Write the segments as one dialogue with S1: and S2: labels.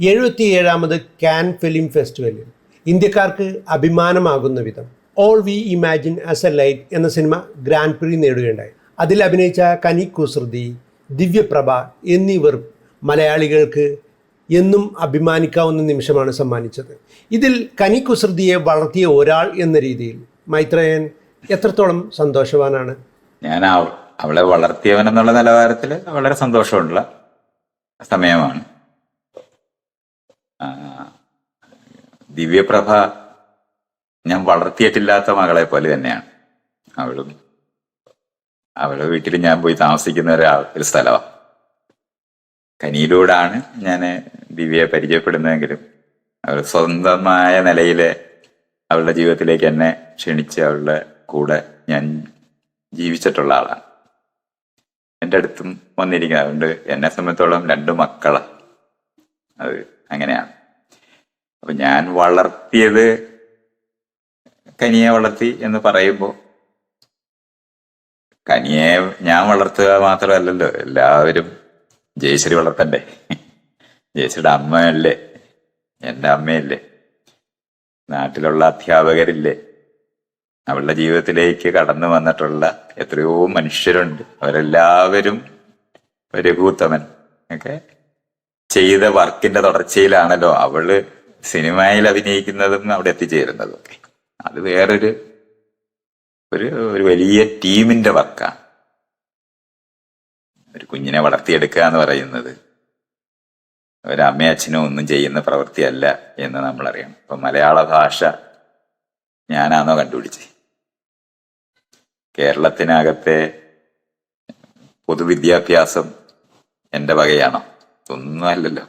S1: 77ാമത് Cannes film ഫെസ്റ്റിവലിൽ ഇന്ത്യക്കാർക്ക് അഭിമാനമാകുന്ന വിധം all we imagine as A light എന്ന സിനിമ ഗ്രാൻഡ് പ്രീ നേടുകയുണ്ടായി. അതിൽ അഭിനയിച്ച കനി കുസൃതി, ദിവ്യപ്രഭ എന്നിവർ മലയാളികൾക്ക് എന്നും അഭിമാനിക്കാവുന്ന നിമിഷമാണ് സമ്മാനിച്ചത്. ഇതിൽ കനി കുസൃതിയെ വളർത്തിയ ഒരാൾ എന്ന രീതിയിൽ മൈത്രേയൻ എത്രത്തോളം സന്തോഷവാനാണ്?
S2: ഞാൻ അവളെ വളർത്തിയവൻ എന്നുള്ള നിലവാരത്തിൽ വളരെ സന്തോഷമുള്ള സമയമാണ്. ദിവ്യപ്രഭ ഞാൻ വളർത്തിയിട്ടില്ലാത്ത മകളെ പോലെ തന്നെയാണ്. അവളുടെ വീട്ടിൽ ഞാൻ പോയി താമസിക്കുന്ന ഒരു സ്ഥലമാണ്. കനിയിലൂടാണ് ഞാൻ ദിവ്യയെ പരിചയപ്പെടുന്നതെങ്കിലും അവൾ സ്വന്തമായ നിലയിൽ അവളുടെ ജീവിതത്തിലേക്ക് എന്നെ ക്ഷണിച്ച് അവളുടെ കൂടെ ഞാൻ ജീവിച്ചിട്ടുള്ള ആളാണ്. എൻ്റെ അടുത്തും വന്നിരിക്കുന്നത്. അതുകൊണ്ട് എന്നെ സംബന്ധിച്ചോളം 2 മക്കളാണ്. അത് അങ്ങനെയാണ്. അപ്പൊ ഞാൻ വളർത്തിയത്, കനിയെ വളർത്തി എന്ന് പറയുമ്പോൾ കനിയെ ഞാൻ വളർത്തുക മാത്രമല്ലല്ലോ, എല്ലാവരും ജയശ്രീ വളർത്തണ്ടേ. ജയശ്രീയുടെ അമ്മയല്ലേ, എൻ്റെ അമ്മയല്ലേ, നാട്ടിലുള്ള അധ്യാപകരില്ലേ, അവളുടെ ജീവിതത്തിലേക്ക് കടന്നു വന്നിട്ടുള്ള എത്രയോ മനുഷ്യരുണ്ട്. അവരെല്ലാവരും രഘുത്തമൻ ഒക്കെ ചെയ്ത വർക്കിന്റെ തുടർച്ചയിലാണല്ലോ അവള് സിനിമയിൽ അഭിനയിക്കുന്നതും അവിടെ എത്തിച്ചേരുന്നതും ഒക്കെ. അത് വേറൊരു ഒരു വലിയ ടീമിന്റെ വർക്കാണ്. ഒരു കുഞ്ഞിനെ വളർത്തിയെടുക്കുക എന്ന് പറയുന്നത് ഒരമ്മയും അച്ഛനും ഒന്നും ചെയ്യുന്ന പ്രവൃത്തിയല്ല എന്ന് നമ്മളറിയണം. ഇപ്പൊ മലയാള ഭാഷ ഞാനാണോ കണ്ടുപിടിച്ച്? കേരളത്തിനകത്തെ പൊതുവിദ്യാഭ്യാസം എൻ്റെ വകയാണോ? ഒന്നും അല്ലല്ലോ.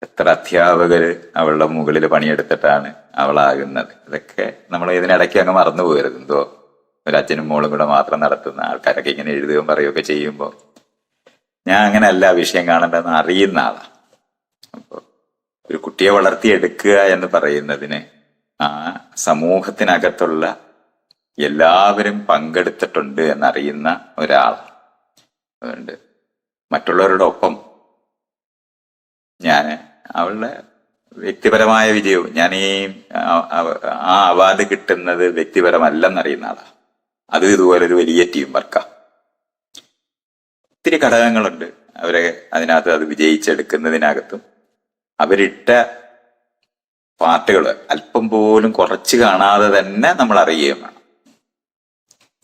S2: എത്ര അധ്യാപകര് അവളുടെ മുകളിൽ പണിയെടുത്തിട്ടാണ് അവളാകുന്നത്. ഇതൊക്കെ നമ്മൾ ഇതിനിടയ്ക്ക് അങ്ങ് മറന്നു പോകരുത്. എന്തോ ഒരു അച്ഛനും മോളും കൂടെ മാത്രം നടത്തുന്ന ആൾക്കാരൊക്കെ ഇങ്ങനെ എഴുതുകയും പറയുകയൊക്കെ ചെയ്യുമ്പോൾ ഞാൻ അങ്ങനെയല്ല വിഷയം കാണേണ്ടതെന്ന് അറിയുന്ന ആളാണ്. അപ്പോൾ ഒരു കുട്ടിയെ വളർത്തിയെടുക്കുക എന്ന് പറയുന്നതിന് ആ സമൂഹത്തിനകത്തുള്ള എല്ലാവരും പങ്കെടുത്തിട്ടുണ്ട് എന്നറിയുന്ന ഒരാൾ. അതുകൊണ്ട് മറ്റുള്ളവരുടെ ഒപ്പം ഞാൻ അവളുടെ വ്യക്തിപരമായ വിജയവും, ഞാൻ ആ അവാർഡ് കിട്ടുന്നത് വ്യക്തിപരമല്ലെന്നറിയുന്ന ആളാണ്. അത് ഇതുപോലൊരു വലിയ ടീം വർക്കാണ്. ഒത്തിരി ഘടകങ്ങളുണ്ട് അവരെ അതിനകത്ത് അത് വിജയിച്ചെടുക്കുന്നതിനകത്തും. അവരിട്ട പാട്ടുകൾ അല്പം പോലും കുറച്ച് കാണാതെ തന്നെ നമ്മൾ അറിയുകയും വേണം.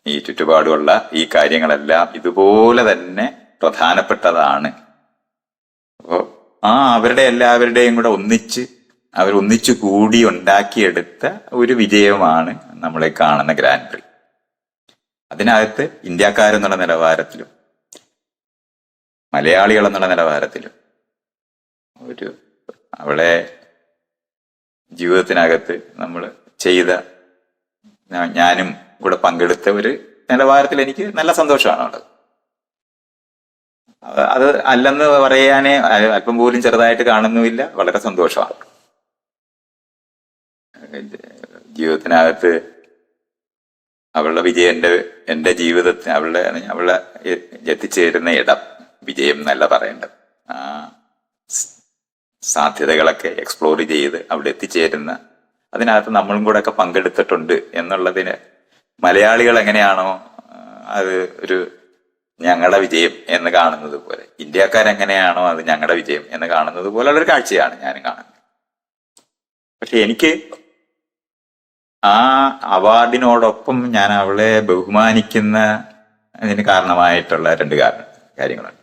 S2: ഈ ചുറ്റുപാടുള്ള ഈ കാര്യങ്ങളെല്ലാം ഇതുപോലെ തന്നെ പ്രധാനപ്പെട്ടതാണ്. അപ്പോൾ അവരുടെ എല്ലാവരുടെയും കൂടെ അവരൊന്നിച്ചു കൂടി ഉണ്ടാക്കിയെടുത്ത ഒരു വിജയമാണ് നമ്മളെ കാണുന്ന ഗ്രാൻഡ് പ്രീ. അതിനകത്ത് ഇന്ത്യക്കാരെന്നുള്ള നിലവാരത്തിലും മലയാളികൾ എന്നുള്ള നിലവാരത്തിലും അവളെ ജീവിതത്തിനകത്ത് നമ്മൾ ചെയ്ത, ഞാനും കൂടെ പങ്കെടുത്ത ഒരു നിലവാരത്തിൽ എനിക്ക് നല്ല സന്തോഷമാണ് ഉള്ളത്. അത് അല്ലെന്ന് പറയാനേ അല്പം പോലും ചെറുതായിട്ട് കാണുന്നുമില്ല. വളരെ സന്തോഷമാണ്. ജീവിതത്തിനകത്ത് അവളുടെ വിജയം എൻ്റെ ജീവിതത്തിൽ അവളുടെ എത്തിച്ചേരുന്ന ഇടം, വിജയം എന്നല്ല പറയേണ്ടത്, ആ സാധ്യതകളൊക്കെ എക്സ്പ്ലോർ ചെയ്ത് അവിടെ എത്തിച്ചേരുന്ന, അതിനകത്ത് നമ്മളും കൂടെ ഒക്കെ പങ്കെടുത്തിട്ടുണ്ട് എന്നുള്ളതിന് മലയാളികൾ എങ്ങനെയാണോ അത് ഒരു ഞങ്ങളുടെ വിജയം എന്ന് കാണുന്നത് പോലെ, ഇന്ത്യക്കാരെങ്ങനെയാണോ അത് ഞങ്ങളുടെ വിജയം എന്ന് കാണുന്നത് പോലുള്ള ഒരു കാഴ്ചയാണ് ഞാനും കാണുന്നത്. പക്ഷെ എനിക്ക് ആ അവാർഡിനോടൊപ്പം ഞാൻ അവളെ ബഹുമാനിക്കുന്ന അതിന് കാരണമായിട്ടുള്ള 2 കാര്യങ്ങളുണ്ട്.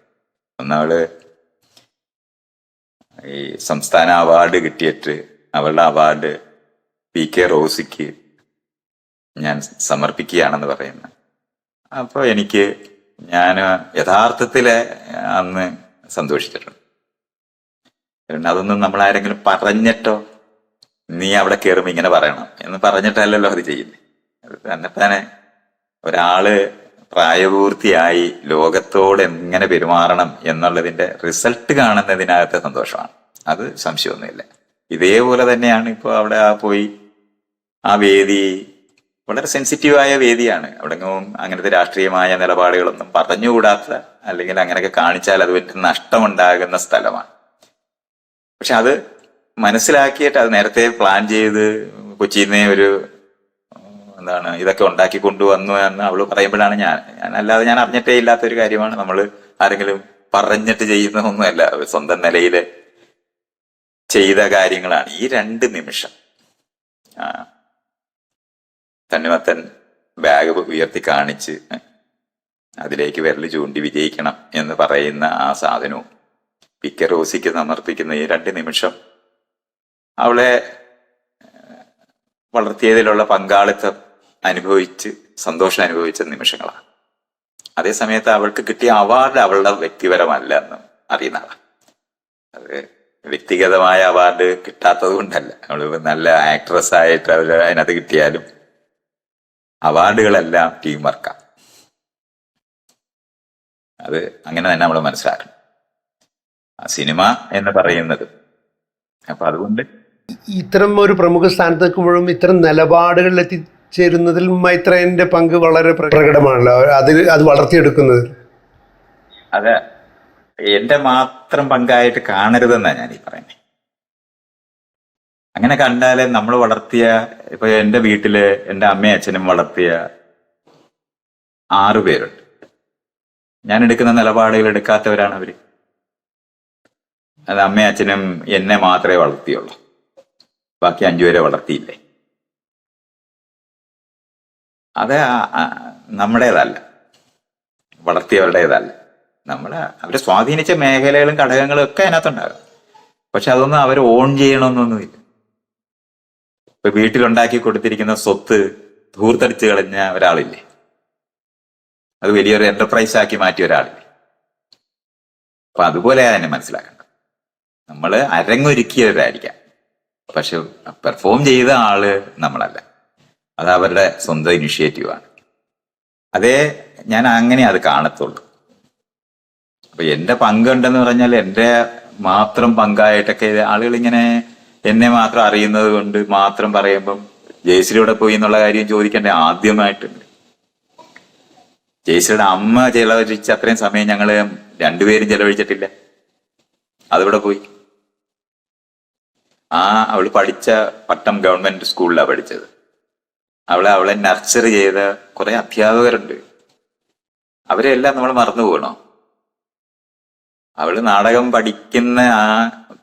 S2: ഒന്ന്, അവള് ഈ സംസ്ഥാന അവാർഡ് കിട്ടിയിട്ട് അവളുടെ അവാർഡ് PK റോസിക്ക് ഞാൻ സമർപ്പിക്കുകയാണെന്ന് പറയുന്നത്. അപ്പോൾ ഞാൻ യഥാർത്ഥത്തില് അന്ന് സന്തോഷിച്ചിട്ടുണ്ട്. അതൊന്നും നമ്മൾ ആരെങ്കിലും പറഞ്ഞിട്ടോ നീ അവിടെ കയറുമ്പോ ഇങ്ങനെ പറയണം എന്ന് പറഞ്ഞിട്ടല്ലല്ലോ അത് ചെയ്യുന്നത്. തന്നെത്താനെ ഒരാള് പ്രായപൂർത്തിയായി ലോകത്തോട് എങ്ങനെ പെരുമാറണം എന്നുള്ളതിന്റെ റിസൾട്ട് കാണുന്നതിനകത്തെ സന്തോഷമാണ്. അത് സംശയമൊന്നുമില്ല. ഇതേപോലെ തന്നെയാണ് ഇപ്പോൾ അവിടെ പോയി ആ വേദി വളരെ സെൻസിറ്റീവായ വേദിയാണ്. അവിടെങ്ങും അങ്ങനത്തെ രാഷ്ട്രീയമായ നിലപാടുകളൊന്നും പറഞ്ഞുകൂടാത്ത, അല്ലെങ്കിൽ അങ്ങനെയൊക്കെ കാണിച്ചാൽ അത് വലിയ നഷ്ടമുണ്ടാകുന്ന സ്ഥലമാണ്. പക്ഷെ അത് മനസ്സിലാക്കിയിട്ട് അത് നേരത്തെ പ്ലാൻ ചെയ്ത് കൊച്ചിയിൽ നിന്ന് ഒരു ഇതൊക്കെ ഉണ്ടാക്കി കൊണ്ടുവന്നു എന്ന് അവള് പറയുമ്പോഴാണ് ഞാൻ അല്ലാതെ ഞാൻ അറിഞ്ഞിട്ടേ ഇല്ലാത്തൊരു കാര്യമാണ്. നമ്മൾ ആരെങ്കിലും പറഞ്ഞിട്ട് ചെയ്യുന്നതൊന്നുമല്ല, സ്വന്തം നിലയില് ചെയ്ത കാര്യങ്ങളാണ്. ഈ 2 നിമിഷം തണ്ണിമത്തൻ ബാഗ് ഉയർത്തി കാണിച്ച് അതിലേക്ക് വിരൽ ചൂണ്ടി വിജയിക്കണം എന്ന് പറയുന്ന ആ സാധനവും പിക്ക റോസിക്ക് സമർപ്പിക്കുന്ന ഈ 2 നിമിഷം അവളെ വളർത്തിയതിലുള്ള പങ്കാളിത്തം അനുഭവിച്ച് സന്തോഷം അനുഭവിച്ച നിമിഷങ്ങളാണ്. അതേസമയത്ത് അവൾക്ക് കിട്ടിയ അവാർഡ് അവളുടെ വ്യക്തിപരമല്ല എന്ന് അറിയുന്ന ആളാണ്. അത് വ്യക്തിഗതമായ അവാർഡ് കിട്ടാത്തത് കൊണ്ടല്ല, അവള് നല്ല ആക്ട്രസ് ആയിട്ട് അവര് അതിനകത്ത് കിട്ടിയാലും അവാർഡുകളെല്ലാം ടീം വർക്കാണ്. അത് അങ്ങനെ തന്നെ നമ്മൾ മനസ്സിലാക്കണം ആ സിനിമ എന്ന് പറയുന്നത്. അപ്പൊ അതുകൊണ്ട്
S1: ഇത്തരം ഒരു പ്രമുഖ സ്ഥാനത്ത് നിൽക്കുമ്പോഴും ഇത്തരം നിലപാടുകളിൽ എത്തിച്ചേരുന്നതിൽ മൈത്രേയന്റെ പങ്ക് വളരെ പ്രകടമാണല്ലോ, അത് വളർത്തിയെടുക്കുന്നത്.
S2: അത് എന്റെ മാത്രം പങ്കായിട്ട് കാണരുതെന്നാ ഞാൻ ഈ പറയുന്നത്. അങ്ങനെ കണ്ടാല് നമ്മൾ വളർത്തിയ, ഇപ്പൊ എന്റെ വീട്ടില് എന്റെ അമ്മയും അച്ഛനും വളർത്തിയ 6 പേരുണ്ട്. ഞാൻ എടുക്കുന്ന നിലപാടുകൾ എടുക്കാത്തവരാണ് അവര്. അത് അമ്മയും അച്ഛനും എന്നെ മാത്രമേ വളർത്തിയുള്ളൂ, ബാക്കി 5 പേരെ വളർത്തിയില്ലേ. അത് നമ്മുടേതല്ല, വളർത്തിയവരുടേതല്ല. അവരെ സ്വാധീനിച്ച മേഖലകളും ഘടകങ്ങളും ഒക്കെ അതിനകത്തുണ്ടാകും. പക്ഷെ അതൊന്നും അവർ ഓൺ ചെയ്യണമെന്നൊന്നുമില്ല. ഇപ്പൊ വീട്ടിലുണ്ടാക്കി കൊടുത്തിരിക്കുന്ന സ്വത്ത് ധൂർത്തടിച്ച് കളഞ്ഞ ഒരാളില്ലേ, അത് വലിയൊരു എന്റർപ്രൈസ് ആക്കി മാറ്റിയ ഒരാളില്ലേ. അപ്പൊ അതുപോലെ അതിനെ മനസ്സിലാക്കേണ്ടത്. നമ്മൾ അരങ്ങൊരുക്കിയവരായിരിക്കാം, പക്ഷെ പെർഫോം ചെയ്ത ആള് നമ്മളല്ല. അത് അവരുടെ സ്വന്തം ഇനിഷ്യേറ്റീവാണ്. അതേ ഞാൻ അങ്ങനെ അത് കാണത്തുള്ളൂ. അപ്പൊ എന്റെ പങ്കുണ്ടെന്ന് പറഞ്ഞാൽ എന്റെ മാത്രം പങ്കായിട്ടൊക്കെ ആളുകൾ ഇങ്ങനെ എന്നെ മാത്രം അറിയുന്നത് കൊണ്ട് മാത്രം പറയുമ്പം ജയശ്രീയുടെ പോയി എന്നുള്ള കാര്യം ചോദിക്കേണ്ട ആദ്യമായിട്ടുണ്ട്. ജയശ്രീയുടെ അമ്മ ചെലവഴിച്ച അത്രയും സമയം ഞങ്ങള് 2 പേരും ചെലവഴിച്ചിട്ടില്ല. അതിവിടെ പോയി. അവള് പഠിച്ച പട്ടം ഗവൺമെന്റ് സ്കൂളിലാണ് പഠിച്ചത്. അവളെ നർച്ചർ ചെയ്ത കുറെ അധ്യാപകരുണ്ട്. അവരെല്ലാം നമ്മൾ മറന്നു പോകണോ? അവള് നാടകം പഠിക്കുന്ന ആ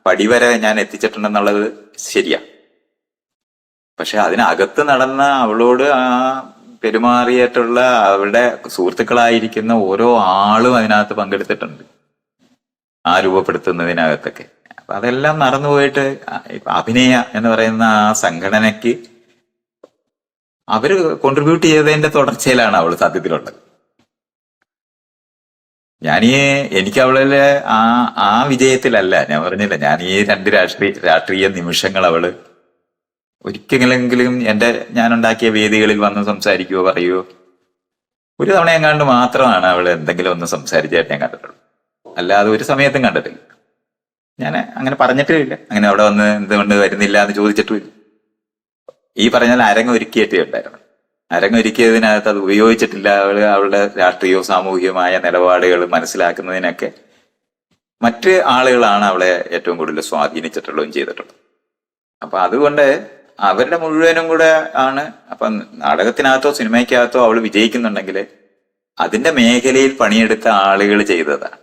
S2: പടി വരെ ഞാൻ എത്തിച്ചിട്ടുണ്ടെന്നുള്ളത് ശരിയാ. പക്ഷെ അതിനകത്ത് നടന്ന അവളോട് പെരുമാറിയിട്ടുള്ള അവളുടെ സുഹൃത്തുക്കളായിരിക്കുന്ന ഓരോ ആളും അതിനകത്ത് പങ്കെടുത്തിട്ടുണ്ട്, രൂപപ്പെടുത്തുന്നതിനകത്തൊക്കെ. അപ്പൊ അതെല്ലാം മറന്നുപോയിട്ട് അഭിനയ എന്ന് പറയുന്ന ആ സംഘടനയ്ക്ക് അവര് കോൺട്രിബ്യൂട്ട് ചെയ്തതിന്റെ തുടർച്ചയിലാണ് അവള് സത്യത്തിലുള്ളത്. എനിക്ക് അവളിലെ ആ വിജയത്തിലല്ല ഞാൻ പറഞ്ഞില്ല. ഞാൻ ഈ 2 രാഷ്ട്രീയ നിമിഷങ്ങൾ അവള് ഒരിക്കലെങ്കിലും ഞാൻ ഉണ്ടാക്കിയ വേദികളിൽ വന്ന് സംസാരിക്കുകയോ പറയുകയോ, ഒരു തവണ എങ്ങാണ്ട് മാത്രമാണ് അവള് എന്തെങ്കിലും ഒന്ന് സംസാരിച്ചായിട്ട് ഞാൻ കണ്ടിട്ടുള്ളൂ. അല്ലാതെ ഒരു സമയത്തും കണ്ടിട്ടില്ല. ഞാൻ അങ്ങനെ പറഞ്ഞിട്ടില്ല. അങ്ങനെ അവിടെ വന്ന് എന്തുകൊണ്ട് വരുന്നില്ല എന്ന് ചോദിച്ചിട്ടുമില്ല. ഈ പറഞ്ഞാൽ അരങ്ങൊരുക്കിയിട്ടേ ഉണ്ടായിരുന്നു. അരങ്ങൊരുക്കിയതിനകത്ത് അത് ഉപയോഗിച്ചിട്ടില്ല. അവളുടെ രാഷ്ട്രീയവും സാമൂഹികമായ നിലപാടുകൾ മനസ്സിലാക്കുന്നതിനൊക്കെ മറ്റ് ആളുകളാണ് അവളെ ഏറ്റവും കൂടുതൽ സ്വാധീനിച്ചിട്ടുള്ളതും ചെയ്തിട്ടുള്ളത്. അപ്പൊ അതുകൊണ്ട് അവരുടെ മുഴുവനും കൂടെ ആണ്. അപ്പൊ നാടകത്തിനകത്തോ സിനിമയ്ക്കകത്തോ അവൾ വിജയിക്കുന്നുണ്ടെങ്കിൽ അതിന്റെ മേഖലയിൽ പണിയെടുത്ത ആളുകൾ ചെയ്തതാണ്.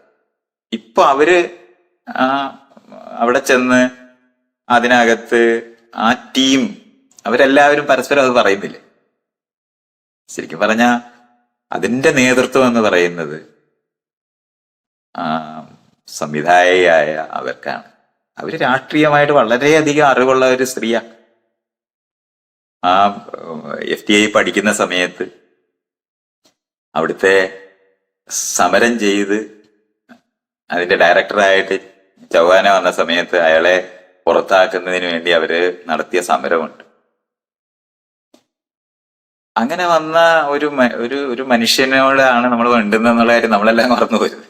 S2: ഇപ്പൊ അവര് അവിടെ ചെന്ന് അതിനകത്ത് ആ ടീം അവരെല്ലാവരും പരസ്പരം അത് പറയുന്നില്ലേ. ശരിക്കും പറഞ്ഞ അതിന്റെ നേതൃത്വം എന്ന് പറയുന്നത് സംവിധായകയായ അവർക്കാണ്. അവര് രാഷ്ട്രീയമായിട്ട് വളരെയധികം അറിവുള്ള ഒരു സ്ത്രീയാ. FTI പഠിക്കുന്ന സമയത്ത് അവിടുത്തെ സമരം ചെയ്ത് അതിന്റെ ഡയറക്ടറായിട്ട് ചൗഹാന വന്ന സമയത്ത് അയാളെ പുറത്താക്കുന്നതിന് വേണ്ടി അവര് നടത്തിയ സമരമുണ്ട്. അങ്ങനെ വന്ന ഒരു മനുഷ്യനോടാണ് നമ്മൾ വേണ്ടുന്നുള്ള കാര്യം നമ്മളെല്ലാം മറന്നുപോയത്.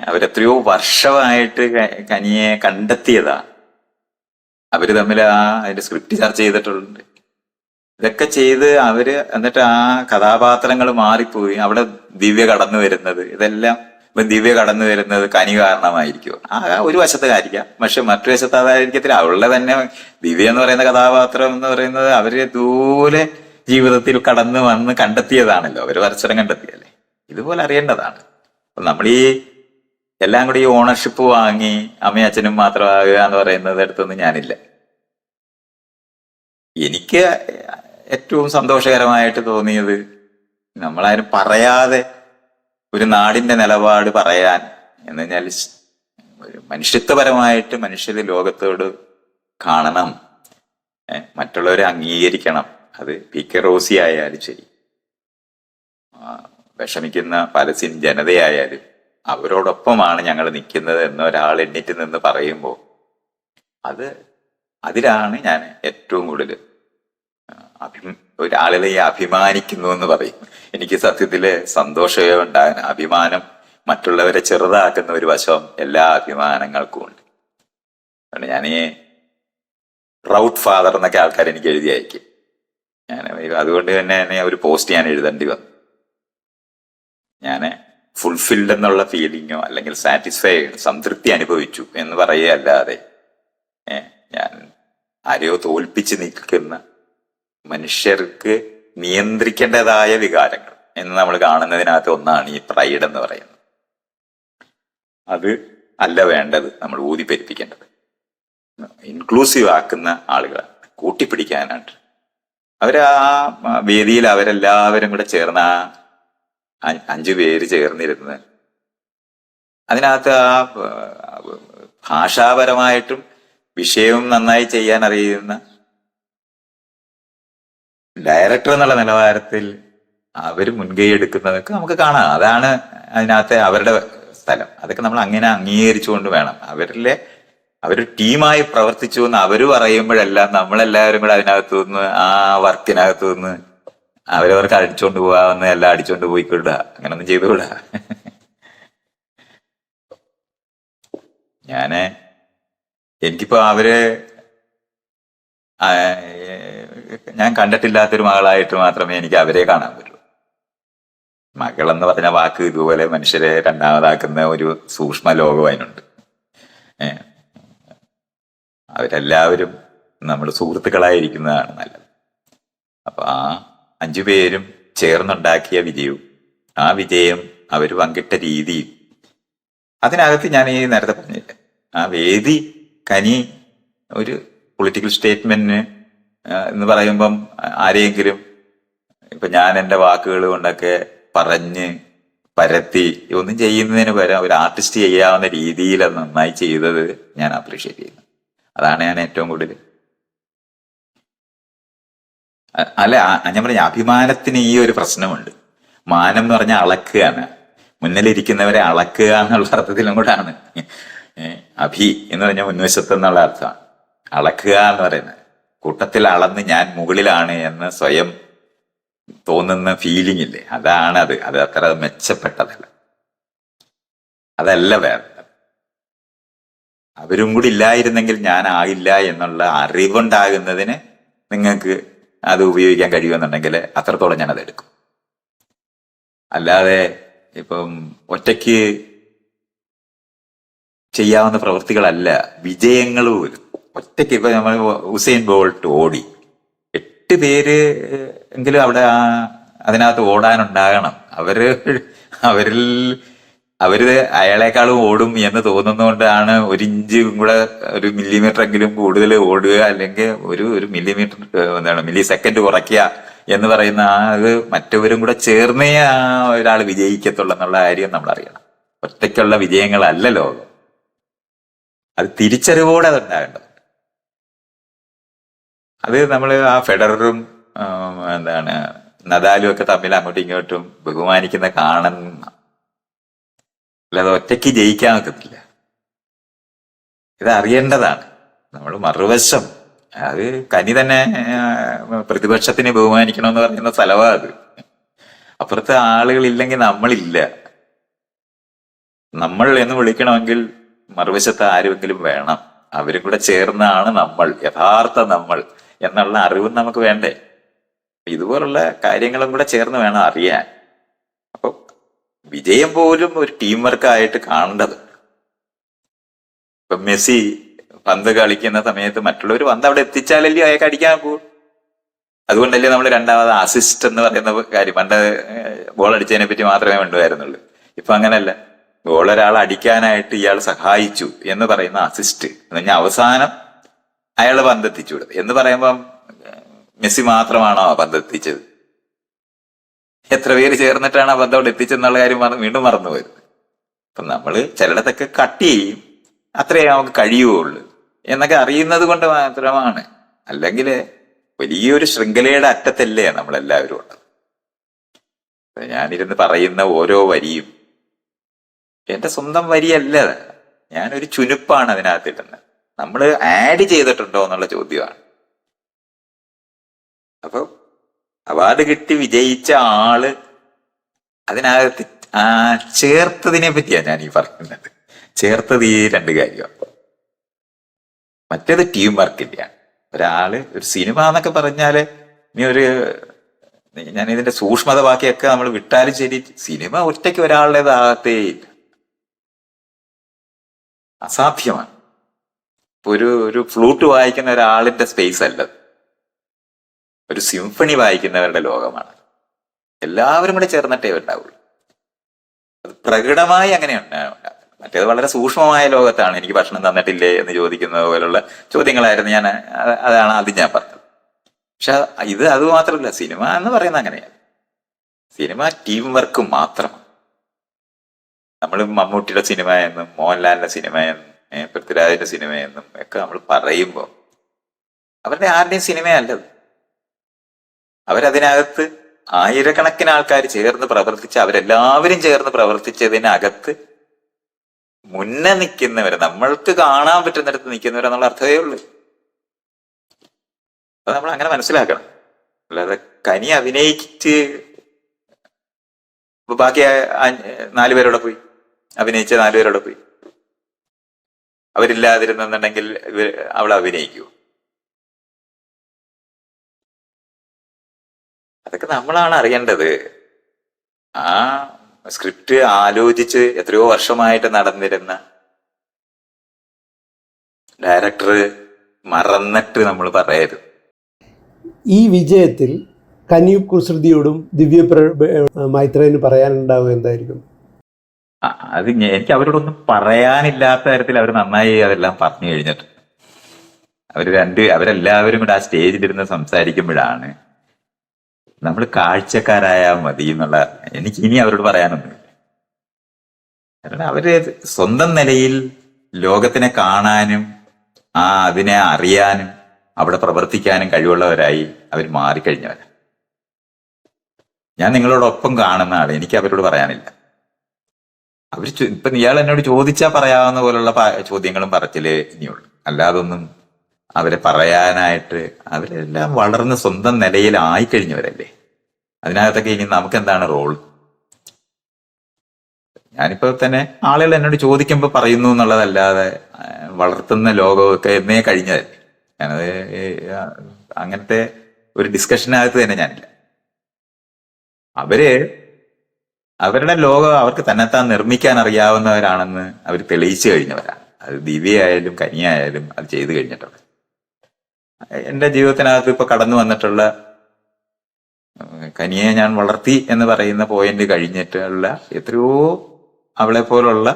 S2: അവരെത്രയോ വർഷമായിട്ട് കനിയെ കണ്ടെത്തിയതാ. അവര് തമ്മിൽ അതിന്റെ സ്ക്രിപ്റ്റ് ചർച്ച ചെയ്തിട്ടുണ്ട്. ഇതൊക്കെ ചെയ്ത് അവര് എന്നിട്ട് ആ കഥാപാത്രങ്ങൾ മാറിപ്പോയി. അവിടെ ദിവ്യ കടന്നു വരുന്നത്, ഇതെല്ലാം ഇപ്പൊ ദിവ്യ കടന്നു വരുന്നത് കനി കാരണമായിരിക്കും. ഒരു വശത്ത് കാര്യക്കാം, പക്ഷെ മറ്റു വശത്ത് അതായിരിക്കത്തില്ല. അവളുടെ തന്നെ ദിവ്യ എന്ന് പറയുന്ന കഥാപാത്രം എന്ന് പറയുന്നത് അവര് ദൂരെ ജീവിതത്തിൽ കടന്നു വന്ന് കണ്ടെത്തിയതാണല്ലോ, അവര് പരസ്പരം കണ്ടെത്തിയല്ലേ. ഇതുപോലെ അറിയേണ്ടതാണ്. നമ്മൾ ഈ എല്ലാം കൂടി ഈ ഓണർഷിപ്പ് വാങ്ങി അമ്മയും അച്ഛനും മാത്രമാകുക എന്ന് പറയുന്നത് അടുത്തൊന്നും ഞാനില്ല. എനിക്ക് ഏറ്റവും സന്തോഷകരമായിട്ട് തോന്നിയത് നമ്മളാരും പറയാതെ ഒരു നാടിന്റെ നിലപാട് പറയാൻ എന്ന് പറഞ്ഞാൽ ഒരു മനുഷ്യത്വപരമായിട്ട് മനുഷ്യര് ലോകത്തോട് കാണണം, മറ്റുള്ളവരെ അംഗീകരിക്കണം. അത് പി കെ റോസി ആയാലും ശരി, വിഷമിക്കുന്ന പലസ്തീൻ ജനതയായാലും അവരോടൊപ്പമാണ് ഞങ്ങൾ നിൽക്കുന്നത് എന്ന് ഒരാൾ എണ്ണീറ്റ് നിന്ന് പറയുമ്പോൾ അതിലാണ് ഞാൻ ഏറ്റവും കൂടുതൽ ഒരാളിലെ അഭിമാനിക്കുന്നു എന്ന് പറയും. എനിക്ക് സത്യത്തില് സന്തോഷമേ ഉണ്ടാകുന്ന അഭിമാനം, മറ്റുള്ളവരെ ചെറുതാക്കുന്ന ഒരു വശം എല്ലാ അഭിമാനങ്ങൾക്കും ഉണ്ട്. ഞാൻ ഈ പ്രൗഡ് ഫാദർ എന്നൊക്കെ ആൾക്കാർ എനിക്ക് എഴുതി അയക്കും. ഞാൻ അതുകൊണ്ട് തന്നെ ഒരു പോസ്റ്റ് ഞാൻ എഴുതേണ്ടി വന്നു. ഞാൻ ഫുൾഫിൽഡ് എന്നുള്ള ഫീലിങ്ങോ അല്ലെങ്കിൽ സാറ്റിസ്ഫൈഡ്, സംതൃപ്തി അനുഭവിച്ചു എന്ന് പറയുകയല്ലാതെ ഞാൻ ആരെയോ തോൽപ്പിച്ച് നിൽക്കുന്ന മനുഷ്യർക്ക് നിയന്ത്രിക്കേണ്ടതായ വികാരങ്ങൾ എന്ന് നമ്മൾ കാണുന്നതിനകത്ത് ഒന്നാണ് ഈ പ്രൈഡ് എന്ന് പറയുന്നത്. അത് അല്ല വേണ്ടത്, നമ്മൾ ഊതിപ്പെരിപ്പിക്കേണ്ടത്. ഇൻക്ലൂസീവ് ആക്കുന്ന ആളുകളാണ്, കൂട്ടിപ്പിടിക്കാനായിട്ട്. ആ വേദിയിൽ അവരെല്ലാവരും കൂടെ ചേർന്ന് 5 പേര് ചേർന്നിരുന്ന് അതിനകത്ത് ഭാഷാപരമായിട്ടും വിഷയവും നന്നായി ചെയ്യാൻ അറിയുന്ന ഡയറക്ടർ എന്നുള്ള നിലവാരത്തിൽ അവർ മുൻകൈ എടുക്കുന്നതൊക്കെ നമുക്ക് കാണാം. അതാണ് അതിനകത്തെ അവരുടെ സ്ഥലം. അതൊക്കെ നമ്മൾ അങ്ങനെ അംഗീകരിച്ചുകൊണ്ട് വേണം. അവര് ടീമായി പ്രവർത്തിച്ചു എന്ന് അവര് പറയുമ്പോഴെല്ലാം നമ്മളെല്ലാവരും കൂടെ അതിനകത്തു നിന്ന് ആ വർക്കിനകത്തു നിന്ന് അവരവർക്ക് അടിച്ചോണ്ട് പോവാന്ന് എല്ലാം അടിച്ചോണ്ട് പോയിക്കൊള്ളുക, അങ്ങനൊന്നും ചെയ്തുകൂടാ. എനിക്കിപ്പോ ഞാൻ കണ്ടിട്ടില്ലാത്തൊരു മകളായിട്ട് മാത്രമേ എനിക്ക് അവരെ കാണാൻ പറ്റൂ. മകളെന്ന് പറഞ്ഞ വാക്ക് ഇതുപോലെ മനുഷ്യരെ രണ്ടാമതാക്കുന്ന ഒരു സൂക്ഷ്മ ലോകം അതിനുണ്ട്. അവരെല്ലാവരും നമ്മൾ സുഹൃത്തുക്കളായിരിക്കുന്നതാണ് നല്ലത്. അപ്പൊ ആ 5 പേരും ചേർന്നുണ്ടാക്കിയ വിജയവും ആ വിജയം അവർ പങ്കിട്ട രീതിയും അതിനകത്ത് ഞാൻ ഈ നേരത്തെ പറഞ്ഞില്ല, ആ വേദി കനി ഒരു പൊളിറ്റിക്കൽ സ്റ്റേറ്റ്മെന്റിന് എന്ന് പറയുമ്പം ആരെയെങ്കിലും ഇപ്പൊ ഞാൻ എൻ്റെ വാക്കുകൾ കൊണ്ടൊക്കെ പറഞ്ഞ് പരത്തി ഒന്നും ചെയ്യുന്നതിന് പകരം ഒരു ആർട്ടിസ്റ്റ് ചെയ്യാവുന്ന രീതിയിൽ അത് നന്നായി ചെയ്തത് ഞാൻ അപ്രീഷിയേറ്റ് ചെയ്യുന്നു. അതാണ് ഞാൻ ഏറ്റവും കൂടുതൽ ഞാൻ പറഞ്ഞ അഭിമാനത്തിന് ഈ ഒരു പ്രശ്നമുണ്ട്. മാനം എന്ന് പറഞ്ഞാൽ അളക്കുകയാണ്, മുന്നിലിരിക്കുന്നവരെ അളക്കുക എന്നുള്ള അർത്ഥത്തിലും കൂടാണ്. അഭി എന്ന് പറഞ്ഞാൽ മുൻവശത്ത് എന്നുള്ള അർത്ഥമാണ്. അളക്കുക എന്ന് പറയുന്നത് കൂട്ടത്തിൽ അളന്ന് ഞാൻ മുകളിലാണ് എന്ന് സ്വയം തോന്നുന്ന ഫീലിംഗ് ഇല്ലേ, അത് അത്ര മെച്ചപ്പെട്ടതല്ല. അതല്ല വേറെ. അവരും കൂടി ഇല്ലായിരുന്നെങ്കിൽ ഞാൻ ആകില്ല എന്നുള്ള അറിവുണ്ടാകുന്നതിന് നിങ്ങൾക്ക് അത് ഉപയോഗിക്കാൻ കഴിയുമെന്നുണ്ടെങ്കിൽ അത്രത്തോളം ഞാനത് എടുക്കും. അല്ലാതെ ഇപ്പം ഒറ്റയ്ക്ക് ചെയ്യാവുന്ന പ്രവൃത്തികളല്ല വിജയങ്ങളും. ഒറ്റയ്ക്ക് ഇപ്പൊ നമ്മൾ ഉസൈൻ ബോൾട്ട് ഓടി 8 പേര് എങ്കിലും അവിടെ അതിനകത്ത് ഓടാനുണ്ടാകണം. അവര് അയാളെക്കാളും ഓടും എന്ന് തോന്നുന്നതുകൊണ്ടാണ് 1 ഇഞ്ച് കൂടെ 1 മില്ലിമീറ്റർ എങ്കിലും കൂടുതൽ ഓടുക, അല്ലെങ്കിൽ ഒരു മില്ലിമീറ്റർ മില്ലി സെക്കൻഡ് കുറയ്ക്കുക എന്ന് പറയുന്ന അത് മറ്റവരും കൂടെ ചേർന്നേ ഒരാൾ വിജയിക്കത്തുള്ളൂ എന്നുള്ള കാര്യം നമ്മൾ അറിയണം. ഒറ്റയ്ക്കുള്ള വിജയങ്ങളല്ല ലോകം. അത് തിരിച്ചറിവോടെ അതുണ്ടാകേണ്ടത്. അത് നമ്മൾ ആ ഫെഡററും നദാലും ഒക്കെ തമ്മിൽ അങ്ങോട്ടും ഇങ്ങോട്ടും ബഹുമാനിക്കുന്ന കാണുന്ന, അല്ലാതെ ഒറ്റയ്ക്ക് ജയിക്കാൻ ഒക്കത്തില്ല. ഇത് അറിയേണ്ടതാണ്. നമ്മൾ മറുവശം അത് കനി തന്നെ പ്രതിപക്ഷത്തിനെ ബഹുമാനിക്കണമെന്ന് പറയുന്ന സ്ഥലമാണ് അത്. അപ്പുറത്തെ ആളുകളില്ലെങ്കിൽ നമ്മളില്ല. നമ്മൾ എന്ന് വിളിക്കണമെങ്കിൽ മറുവശത്ത് ആരുമെങ്കിലും വേണം. അവരും കൂടെ ചേർന്നാണ് നമ്മൾ, യഥാർത്ഥ നമ്മൾ എന്നുള്ള അറിവും നമുക്ക് വേണ്ടേ. ഇതുപോലുള്ള കാര്യങ്ങളും കൂടെ ചേർന്ന് വേണം അറിയാൻ. അപ്പൊ വിജയം പോലും ഒരു ടീം വർക്കായിട്ട് കാണേണ്ടത്. ഇപ്പൊ മെസ്സി പന്ത് കളിക്കുന്ന സമയത്ത് മറ്റുള്ളവർ പന്ത് അവിടെ എത്തിച്ചാലല്ലേ അയാൾക്ക് അടിക്കാൻ പോകൂ. അതുകൊണ്ടല്ലേ നമ്മൾ രണ്ടാമത് അസിസ്റ്റ് എന്ന് പറയുന്ന കാര്യം, പണ്ട് ഗോൾ അടിച്ചതിനെ പറ്റി മാത്രമേ വേണ്ടുമായിരുന്നുള്ളൂ. ഇപ്പൊ അങ്ങനല്ല, ഗോൾ ഒരാൾ അടിക്കാനായിട്ട് ഇയാൾ സഹായിച്ചു എന്ന് പറയുന്ന അസിസ്റ്റ് എന്ന് പറഞ്ഞാൽ അവസാനം അയാൾ പന്ത് എത്തിച്ചു കൊടുത്തു എന്ന് പറയുമ്പം മെസ്സി മാത്രമാണോ ആ പന്ത് എത്തിച്ചത്? എത്ര പേര് ചേർന്നിട്ടാണ് ആ പന്ത് അവിടെ എത്തിച്ചെന്നുള്ള കാര്യം വീണ്ടും മറന്നു വരുന്നത്. അപ്പൊ നമ്മള് ചിലയിടത്തൊക്കെ കട്ട് ചെയ്യും, അത്രേ നമുക്ക് കഴിയുള്ളൂ എന്നൊക്കെ അറിയുന്നത് കൊണ്ട് മാത്രമാണ്. അല്ലെങ്കിൽ വലിയൊരു ശൃംഖലയുടെ അറ്റത്തല്ലേ നമ്മളെല്ലാവരും ഉള്ളത്. ഞാനിരുന്ന് പറയുന്ന ഓരോ വരിയും എന്റെ സ്വന്തം വരിയല്ല, ഞാനൊരു ചുനുപ്പാണ് അതിനകത്തിരുന്നത്. നമ്മൾ ആഡ് ചെയ്തിട്ടുണ്ടോ എന്നുള്ള ചോദ്യമാണ്. അപ്പൊ അവാർഡ് കിട്ടി വിജയിച്ച ആള് അതിനകത്ത് ചേർത്തതിനെ പറ്റിയാണ് ഞാൻ ഈ പറയുന്നത്. ചേർത്തത് ഈ രണ്ട് കാര്യമാണ്. മറ്റേത് ടീം വർക്കിന്റെയാണ്. ഒരാള് ഒരു സിനിമ എന്നൊക്കെ പറഞ്ഞാല് ഞാൻ ഇതിന്റെ സൂക്ഷ്മത ബാക്കിയൊക്കെ നമ്മൾ വിട്ടാലും ശരി, സിനിമ ഒറ്റയ്ക്ക് ഒരാളുടേതാകത്തേ ഇല്ല, അസാധ്യമാണ്. ഇപ്പൊ ഒരു ഫ്ലൂട്ട് വായിക്കുന്ന ഒരാളിന്റെ സ്പേസ് അല്ല, ഒരു സിംഫണി വായിക്കുന്നവരുടെ ലോകമാണ്. എല്ലാവരും കൂടെ ചേർന്നിട്ടേ ഉണ്ടാവുള്ളൂ. അത് പ്രകടമായി അങ്ങനെ ഉണ്ടാകും. മറ്റേത് വളരെ സൂക്ഷ്മമായ ലോകത്താണ്. എനിക്ക് ഭക്ഷണം തന്നിട്ടില്ലേ എന്ന് ചോദിക്കുന്നത് പോലുള്ള ചോദ്യങ്ങളായിരുന്നു അതാണ് ആദ്യം ഞാൻ പറഞ്ഞത്. പക്ഷെ അത് മാത്രമല്ല, സിനിമ എന്ന് പറയുന്നത് അങ്ങനെയാണ്. സിനിമ ടീം വർക്ക് മാത്രമാണ്. നമ്മൾ മമ്മൂട്ടിയുടെ സിനിമ എന്നും മോഹൻലാലിന്റെ സിനിമ എന്നും പൃഥ്വിരാജിന്റെ സിനിമ എന്നും ഒക്കെ നമ്മൾ പറയുമ്പോൾ അവരുടെ ആരുടെയും സിനിമയല്ലത്. അവരതിനകത്ത് ആയിരക്കണക്കിന് ആൾക്കാർ ചേർന്ന് പ്രവർത്തിച്ച്, അവരെല്ലാവരും ചേർന്ന് പ്രവർത്തിച്ചതിനകത്ത് മുന്നേ നിൽക്കുന്നവര്, നമ്മൾക്ക് കാണാൻ പറ്റുന്നിടത്ത് നിൽക്കുന്നവരെന്നുള്ള അർത്ഥമേ ഉള്ളൂ. അത് നമ്മൾ അങ്ങനെ മനസ്സിലാക്കണം. അല്ലാതെ കനി അഭിനയിച്ച് ബാക്കി 4 പേരോടെ പോയി, അഭിനയിച്ച 4 പേരോടെ പോയി, അവരില്ലാതിരുന്നുണ്ടെങ്കിൽ അവൾ അഭിനയിക്കുമോ? അതൊക്കെ നമ്മളാണ് അറിയേണ്ടത്. ആ സ്ക്രിപ്റ്റ് ആലോചിച്ച് എത്രയോ വർഷമായിട്ട് നടന്നിരുന്ന ഡയറക്ടർ മറന്നിട്ട് നമ്മൾ പറയരുത്.
S1: ഈ വിജയത്തിൽ കനി കുസൃതിയോടും ദിവ്യ മൈത്രേന് പറയാനുണ്ടാവും എന്തായിരിക്കും?
S2: അത് എനിക്ക് അവരോടൊന്നും പറയാനില്ലാത്ത തരത്തിൽ അവർ നന്നായി അതെല്ലാം പറഞ്ഞു കഴിഞ്ഞിട്ട് അവരെല്ലാവരും കൂടെ ആ സ്റ്റേജിലിരുന്ന് സംസാരിക്കുമ്പോഴാണ് നമ്മൾ കാഴ്ചക്കാരായാൽ മതി എന്നുള്ള എനിക്ക് ഇനി അവരോട് പറയാനൊന്നുമില്ല. കാരണം അവര് സ്വന്തം നിലയിൽ ലോകത്തിനെ കാണാനും അതിനെ അറിയാനും അവിടെ പ്രവർത്തിക്കാനും കഴിവുള്ളവരായി അവർ മാറിക്കഴിഞ്ഞവരാ. ഞാൻ നിങ്ങളോടൊപ്പം കാണുന്ന ആള്, എനിക്ക് അവരോട് പറയാനില്ല. ഇപ്പൊ ഇയാൾ എന്നോട് ചോദിച്ചാൽ പറയാവുന്ന പോലുള്ള ചോദ്യങ്ങളും പറച്ചിലേ ഇനിയുള്ളൂ. അല്ലാതൊന്നും അവരെ പറയാനായിട്ട്, അവരെല്ലാം വളർന്ന് സ്വന്തം നിലയിൽ ആയിക്കഴിഞ്ഞവരല്ലേ. അതിനകത്തൊക്കെ ഇനി നമുക്ക് എന്താണ് റോൾ? ഞാനിപ്പോ തന്നെ ആളുകൾ എന്നോട് ചോദിക്കുമ്പോൾ പറയുന്നു എന്നുള്ളതല്ലാതെ വളർത്തുന്ന ലോകമൊക്കെ എന്നേ കഴിഞ്ഞതല്ലേ. ഞാനത് അങ്ങനത്തെ ഒരു ഡിസ്കഷനകത്ത് തന്നെ ഞാനില്ല. അവരുടെ ലോകം അവർക്ക് തന്നെത്താൻ നിർമ്മിക്കാൻ അറിയാവുന്നവരാണെന്ന് അവർ തെളിയിച്ചു കഴിഞ്ഞവരാണ്. അത് ദിവ്യയായാലും കനിയായാലും അത് ചെയ്തു കഴിഞ്ഞിട്ടുണ്ട്. എന്റെ ജീവിതത്തിനകത്ത് ഇപ്പൊ കടന്നു വന്നിട്ടുള്ള കനിയെ ഞാൻ വളർത്തി എന്ന് പറയുന്ന പോയിന്റ് കഴിഞ്ഞിട്ടുള്ള എത്രയോ അവളെ പോലുള്ള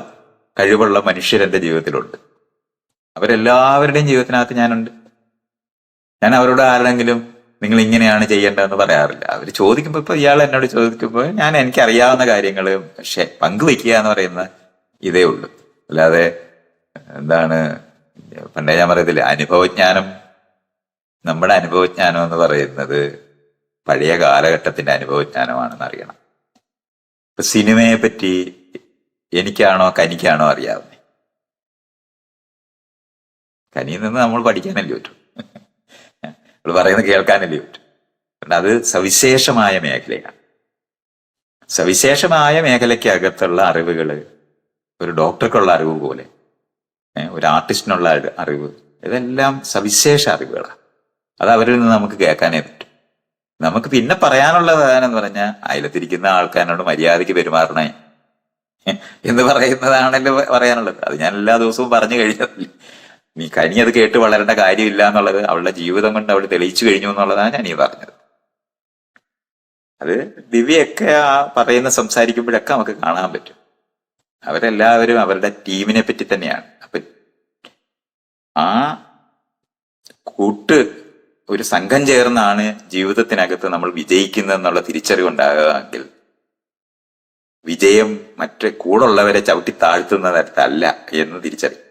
S2: കഴിവുള്ള മനുഷ്യരെന്റെ ജീവിതത്തിലുണ്ട്. അവരെല്ലാവരുടെയും ജീവിതത്തിനകത്ത് ഞാനുണ്ട്. ഞാൻ അവരോട് ആരെങ്കിലും നിങ്ങൾ ഇങ്ങനെയാണ് ചെയ്യേണ്ടതെന്ന് പറയാറില്ല. അവർ ചോദിക്കുമ്പോൾ, ഇപ്പൊ ഇയാൾ എന്നോട് ചോദിക്കുമ്പോൾ ഞാൻ എനിക്കറിയാവുന്ന കാര്യങ്ങൾ പങ്കുവെക്കുക എന്ന് പറയുന്ന ഇതേ ഉള്ളൂ. അല്ലാതെ എന്താണ് പണ്ടേ ഞാൻ പറയത്തില്ല, അനുഭവജ്ഞാനം, നമ്മുടെ അനുഭവജ്ഞാനം എന്ന് പറയുന്നത് പഴയ കാലഘട്ടത്തിന്റെ അനുഭവജ്ഞാനമാണെന്ന് അറിയണം. ഇപ്പൊ സിനിമയെ പറ്റി എനിക്കാണോ കനിക്കാണോ അറിയാവുന്നത്? കനിയിൽ നിന്ന് നമ്മൾ പഠിക്കാനല്ലേ പറ്റും, നമ്മൾ പറയുന്നത് കേൾക്കാനല്ലേ പറ്റും. അത് സവിശേഷമായ മേഖലയാണ്. സവിശേഷമായ മേഖലയ്ക്കകത്തുള്ള അറിവുകൾ ഒരു ഡോക്ടർക്കുള്ള അറിവ് പോലെ, ഒരു ആർട്ടിസ്റ്റിനുള്ള അറിവ്, ഇതെല്ലാം സവിശേഷ അറിവുകളാണ്. അത് അവരിൽ നിന്ന് നമുക്ക് കേൾക്കാനേ പറ്റും. നമുക്ക് പിന്നെ പറയാനുള്ളത് എന്ന് പറഞ്ഞാൽ അയലത്തിരിക്കുന്ന ആൾക്കാരോട് മര്യാദയ്ക്ക് പെരുമാറണേ എന്ന് പറയുന്നതാണല്ലോ പറയാനുള്ളത്. അത് ഞാൻ എല്ലാ ദിവസവും പറഞ്ഞു കഴിഞ്ഞതല്ലേ. നീ കനി അത് കേട്ട് വളരേണ്ട കാര്യമില്ല എന്നുള്ളത് അവളുടെ ജീവിതം കൊണ്ട് അവൾ തെളിയിച്ചു കഴിഞ്ഞു എന്നുള്ളതാണ് ഞാൻ ഈ പറഞ്ഞത്. അത് ദിവ്യയൊക്കെ ആ പറയുന്ന സംസാരിക്കുമ്പോഴൊക്കെ നമുക്ക് കാണാൻ പറ്റും. അവരെല്ലാവരും അവരുടെ ടീമിനെ പറ്റി തന്നെയാണ്. അപ്പൊ ആ കൂട്ട് ഒരു സംഘം ചേർന്നാണ് ജീവിതത്തിനകത്ത് നമ്മൾ വിജയിക്കുന്നത് എന്നുള്ള തിരിച്ചറിവുണ്ടാകുകയെങ്കിൽ വിജയം മറ്റേ കൂടുള്ളവരെ ചവിട്ടി താഴ്ത്തുന്ന തരത്തല്ല എന്ന് തിരിച്ചറിയും.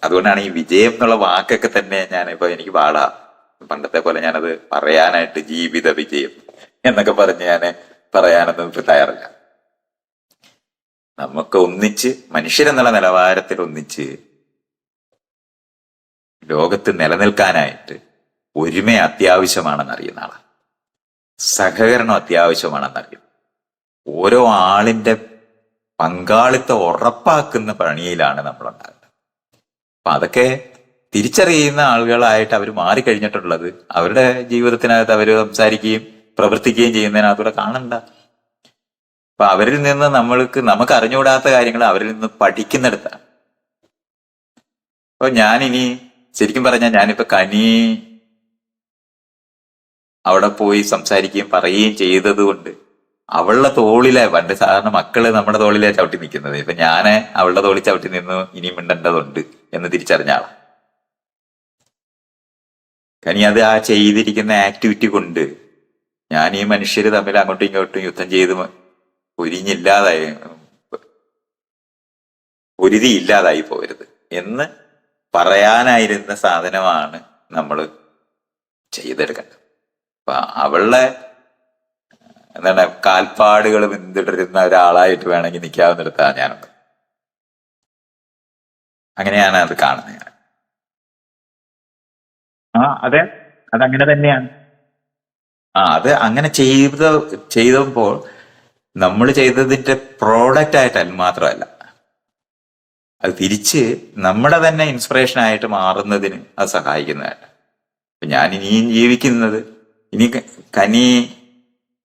S2: അതുകൊണ്ടാണ് ഈ വിജയം എന്നുള്ള വാക്കൊക്കെ തന്നെ ഞാനിപ്പോ എനിക്ക് പാടാ. പണ്ടത്തെ പോലെ ഞാനത് പറയാനായിട്ട് ജീവിത വിജയം എന്നൊക്കെ പറഞ്ഞ് ഞാൻ പറയാനൊന്നും ഇപ്പൊ തയ്യാറല്ല. നമുക്ക് ഒന്നിച്ച് മനുഷ്യരെന്നുള്ള നിലവാരത്തിൽ ഒന്നിച്ച് ലോകത്ത് നിലനിൽക്കാനായിട്ട് ഒരുമ അത്യാവശ്യമാണെന്ന് അറിയുന്ന ആളാണ്. സഹകരണം അത്യാവശ്യമാണെന്നറിയും. ഓരോ ആളിന്റെ പങ്കാളിത്തം ഉറപ്പാക്കുന്ന പണിയിലാണ് നമ്മൾ ഉണ്ടാകുന്നത്. അപ്പൊ അതൊക്കെ തിരിച്ചറിയുന്ന ആളുകളായിട്ട് അവർ മാറിക്കഴിഞ്ഞിട്ടുള്ളത് അവരുടെ ജീവിതത്തിനകത്ത് അവർ സംസാരിക്കുകയും പ്രവർത്തിക്കുകയും ചെയ്യുന്നതിനകത്തൂടെ കാണണ്ട. അപ്പൊ അവരിൽ നിന്ന് നമുക്ക് അറിഞ്ഞുകൂടാത്ത കാര്യങ്ങൾ അവരിൽ നിന്ന് പഠിക്കുന്നിടത്താണ്. അപ്പൊ ഞാനിനി ശരിക്കും പറഞ്ഞാൽ ഞാനിപ്പോ കനി അവിടെ പോയി സംസാരിക്കുകയും പറയുകയും ചെയ്തത് കൊണ്ട് അവളുടെ തോളിലെ പണ്ട് സാധാരണ മക്കള് നമ്മുടെ തോളിലെ ചവിട്ടി നിൽക്കുന്നത്, ഇപ്പൊ ഞാന് അവളുടെ തോളിൽ ചവിട്ടി നിന്നു ഇനി മിണ്ടേണ്ടതുണ്ട് എന്ന് തിരിച്ചറിഞ്ഞ ആളാണ്. കനി അത് ആ ചെയ്തിരിക്കുന്ന ആക്ടിവിറ്റി കൊണ്ട് ഞാൻ ഈ മനുഷ്യര് തമ്മിൽ അങ്ങോട്ടും ഇങ്ങോട്ടും യുദ്ധം ചെയ്ത് പൊരിഞ്ഞില്ലാതായി പൊരുതി ഇല്ലാതായി പോകരുത് എന്ന് പറയാനായിരുന്ന സാധനമാണ് നമ്മൾ ചെയ്തെടുക്കേണ്ടത്. അപ്പൊ അവളുടെ എന്താണ് കാൽപ്പാടുകൾ പിന്തുടരുന്ന ഒരാളായിട്ട് വേണമെങ്കിൽ നിൽക്കാവുന്നിടത്താണ് ഞാനുണ്ട്. അങ്ങനെയാണ് അത് കാണുന്നത് ഞാൻ. അതെ, അതങ്ങനെ തന്നെയാണ്. അത് അങ്ങനെ ചെയ്തപ്പോൾ നമ്മൾ ചെയ്തതിന്റെ പ്രോഡക്റ്റ് ആയിട്ട് മാത്രമല്ല, അത് തിരിച്ച് നമ്മുടെ തന്നെ ഇൻസ്പിറേഷൻ ആയിട്ട് മാറുന്നതിന് അത് സഹായിക്കുന്നതായിട്ട്. ഞാൻ ഇനിയും ജീവിക്കുന്നത് ഇനി കനി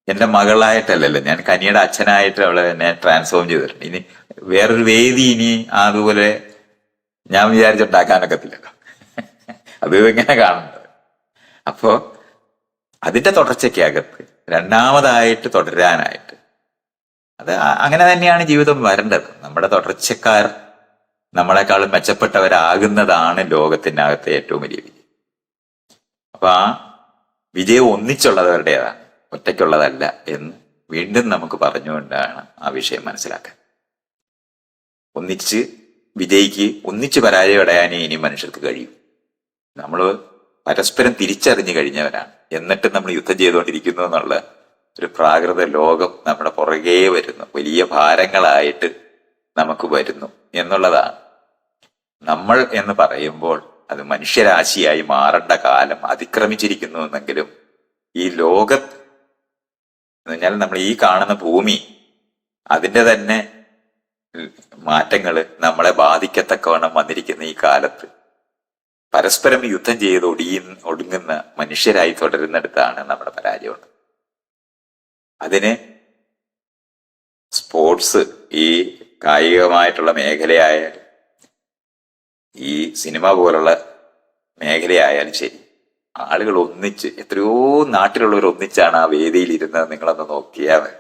S2: എന്റെ മകളായിട്ടല്ലല്ലോ, ഞാൻ കനിയുടെ അച്ഛനായിട്ട് അവളെ എന്നെ ട്രാൻസ്ഫോം ചെയ്തിട്ടുണ്ട്. ഇനി വേറൊരു വേദി ഇനി അതുപോലെ ഞാൻ വിചാരിച്ചുണ്ടാക്കാനൊക്കത്തില്ലല്ലോ. അത് ഇങ്ങനെ കാണുന്നത്. അപ്പോ അതിന്റെ തുടർച്ചയ്ക്കകത്ത് രണ്ടാമതായിട്ട് തുടരാനായിട്ട് അത് അങ്ങനെ തന്നെയാണ് ജീവിതം വരേണ്ടത്. നമ്മുടെ തുടർച്ചക്കാർ നമ്മളെക്കാളും മെച്ചപ്പെട്ടവരാകുന്നതാണ് ലോകത്തിനകത്തെ ഏറ്റവും വലിയ വിജയം. അപ്പൊ ആ വിജയം ഒന്നിച്ചുള്ളവരുടേതാണ്, ഒറ്റയ്ക്കുള്ളതല്ല എന്ന് വീണ്ടും നമുക്ക് പറഞ്ഞുകൊണ്ടാണ് ആ വിഷയം മനസ്സിലാക്കാൻ. ഒന്നിച്ച് വിജയിക്ക് ഒന്നിച്ച് പരാജയമടയാനേ ഇനി മനുഷ്യർക്ക് കഴിയും. നമ്മൾ പരസ്പരം തിരിച്ചറിഞ്ഞു കഴിഞ്ഞവരാണ്. എന്നിട്ട് നമ്മൾ യുദ്ധം ചെയ്തുകൊണ്ടിരിക്കുന്നു എന്നുള്ള ഒരു പ്രാകൃത ലോകം നമ്മുടെ പുറകെ വരുന്നു, വലിയ ഭാരങ്ങളായിട്ട് നമുക്ക് വരുന്നു എന്നുള്ളതാണ്. നമ്മൾ എന്ന് പറയുമ്പോൾ അത് മനുഷ്യരാശിയായി മാറേണ്ട കാലം അതിക്രമിച്ചിരിക്കുന്നു എന്നെങ്കിലും ഈ ലോകത്ത് എന്ന് പറഞ്ഞാൽ നമ്മൾ ഈ കാണുന്ന ഭൂമി അതിന്റെ തന്നെ മാറ്റങ്ങൾ നമ്മളെ ബാധിക്കത്തക്കവണ്ണം വന്നിരിക്കുന്ന ഈ കാലത്ത് പരസ്പരം യുദ്ധം ചെയ്ത് ഒടുങ്ങുന്ന മനുഷ്യരായി തുടരുന്നിടത്താണ് നമ്മുടെ പരാജയമുള്ളത്. അതിന് സ്പോർട്സ്, ഈ കായികമായിട്ടുള്ള മേഖലയായാലും ഈ സിനിമ പോലുള്ള മേഖലയായാലും ശരി, ആളുകൾ ഒന്നിച്ച് എത്രയോ നാട്ടിലുള്ളവർ ഒന്നിച്ചാണ് ആ വേദിയിൽ ഇരുന്നത്. നിങ്ങളൊന്ന് നോക്കിയാൽ മതി.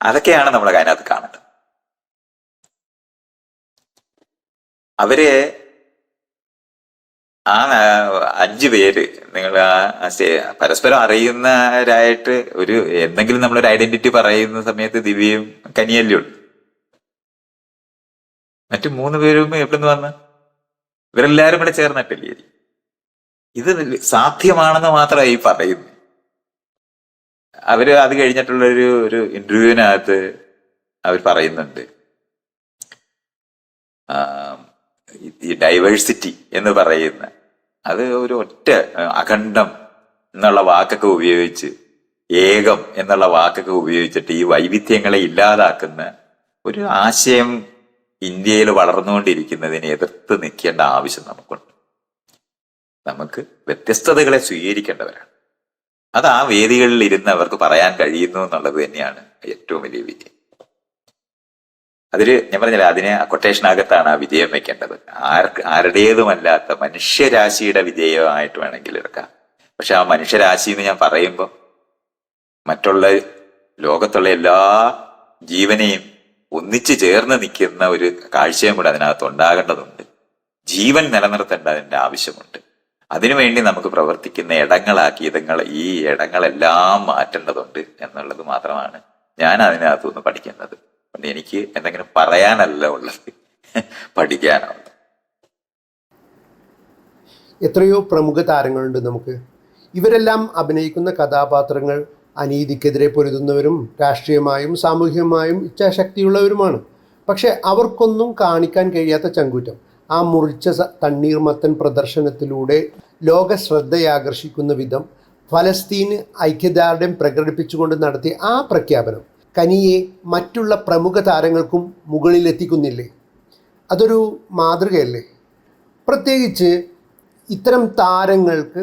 S2: അതൊക്കെയാണ് നമ്മൾ അതിനകത്ത് കാണേണ്ടത്. അവര് ആ 5 പേര് നിങ്ങൾ പരസ്പരം അറിയുന്നവരായിട്ട് ഒരു എന്തെങ്കിലും നമ്മളൊരു ഐഡന്റിറ്റി പറയുന്ന സമയത്ത് ദിവ്യയും കനിയല്ലേ ഉള്ളു. മറ്റു 3 പേരും എവിടുന്ന് വന്ന് ഇവരെല്ലാരും കൂടെ ചേർന്നിട്ടില്ലേ. ഇത് സാധ്യമാണെന്ന് മാത്രമായി ഈ പറയുന്നത്. അവര് അത് കഴിഞ്ഞിട്ടുള്ള ഒരു ഇന്റർവ്യൂവിനകത്ത് അവർ പറയുന്നുണ്ട്, ഈ ഡൈവേഴ്സിറ്റി എന്ന് പറയുന്ന അത് ഒരു ഒറ്റ അഖണ്ഡം എന്നുള്ള വാക്കൊക്കെ ഉപയോഗിച്ച്, ഏകം എന്നുള്ള വാക്കൊക്കെ ഉപയോഗിച്ചിട്ട് ഈ വൈവിധ്യങ്ങളെ ഇല്ലാതാക്കുന്ന ഒരു ആശയം ഇന്ത്യയിൽ വളർന്നുകൊണ്ടിരിക്കുന്നതിനെ എതിർത്ത് നിൽക്കേണ്ട ആവശ്യം നമുക്കുണ്ട്. നമുക്ക് വ്യത്യസ്തതകളെ സ്വീകരിക്കേണ്ടവരാണ്. അത് ആ വേദികളിൽ ഇരുന്ന് അവർക്ക് പറയാൻ കഴിയുന്നു എന്നുള്ളത് തന്നെയാണ് ഏറ്റവും വലിയ വിജയം. ഞാൻ പറഞ്ഞില്ല, അതിനെ കൊട്ടേഷനകത്താണ് ആ വിജയം വെക്കേണ്ടത്. ആരുടേതുമല്ലാത്ത മനുഷ്യരാശിയുടെ വിജയമായിട്ട് വേണമെങ്കിൽ എടുക്കാം. പക്ഷെ ആ മനുഷ്യരാശി എന്ന് ഞാൻ പറയുമ്പോൾ മറ്റുള്ള ലോകത്തുള്ള എല്ലാ ജീവനെയും ഒന്നിച്ചു ചേർന്ന് നിൽക്കുന്ന ഒരു കാഴ്ചയും കൂടെ അതിനകത്ത് ഉണ്ടാകേണ്ടതുണ്ട്. ജീവൻ നിലനിർത്തേണ്ടതിൻ്റെ ആവശ്യമുണ്ട്. അതിനുവേണ്ടി നമുക്ക് പ്രവർത്തിക്കുന്ന ഇടങ്ങളാക്കി ഈ ഇടങ്ങളെല്ലാം മാറ്റേണ്ടതുണ്ട് എന്നുള്ളത് മാത്രമാണ് ഞാൻ അതിനകത്തുനിന്ന് പഠിക്കുന്നത്. അതുകൊണ്ട് എനിക്ക് എന്തെങ്കിലും പറയാനല്ല ഉള്ളത്, പഠിക്കാനാണ്.
S1: എത്രയോ പ്രമുഖ താരങ്ങളുണ്ട് നമുക്ക്. ഇവരെല്ലാം അഭിനയിക്കുന്ന കഥാപാത്രങ്ങൾ അനീതിക്കെതിരെ പൊരുതുന്നവരും രാഷ്ട്രീയമായും സാമൂഹികമായും ഇച്ഛാശക്തിയുള്ളവരുമാണ്. പക്ഷെ അവർക്കൊന്നും കാണിക്കാൻ കഴിയാത്ത ചങ്കൂറ്റം ആ മുറിച്ച തണ്ണീർമത്തൻ പ്രദർശനത്തിലൂടെ ലോക ശ്രദ്ധയാകർഷിക്കുന്ന വിധം ഫലസ്തീന് ഐക്യദാർഢ്യം പ്രകടിപ്പിച്ചുകൊണ്ട് നടത്തിയ ആ പ്രഖ്യാപനം കനിയെ മറ്റുള്ള പ്രമുഖ താരങ്ങൾക്കും മുകളിലെത്തിക്കുന്നില്ലേ? അതൊരു മാതൃകയല്ലേ? പ്രത്യേകിച്ച് ഇത്തരം താരങ്ങൾക്ക്,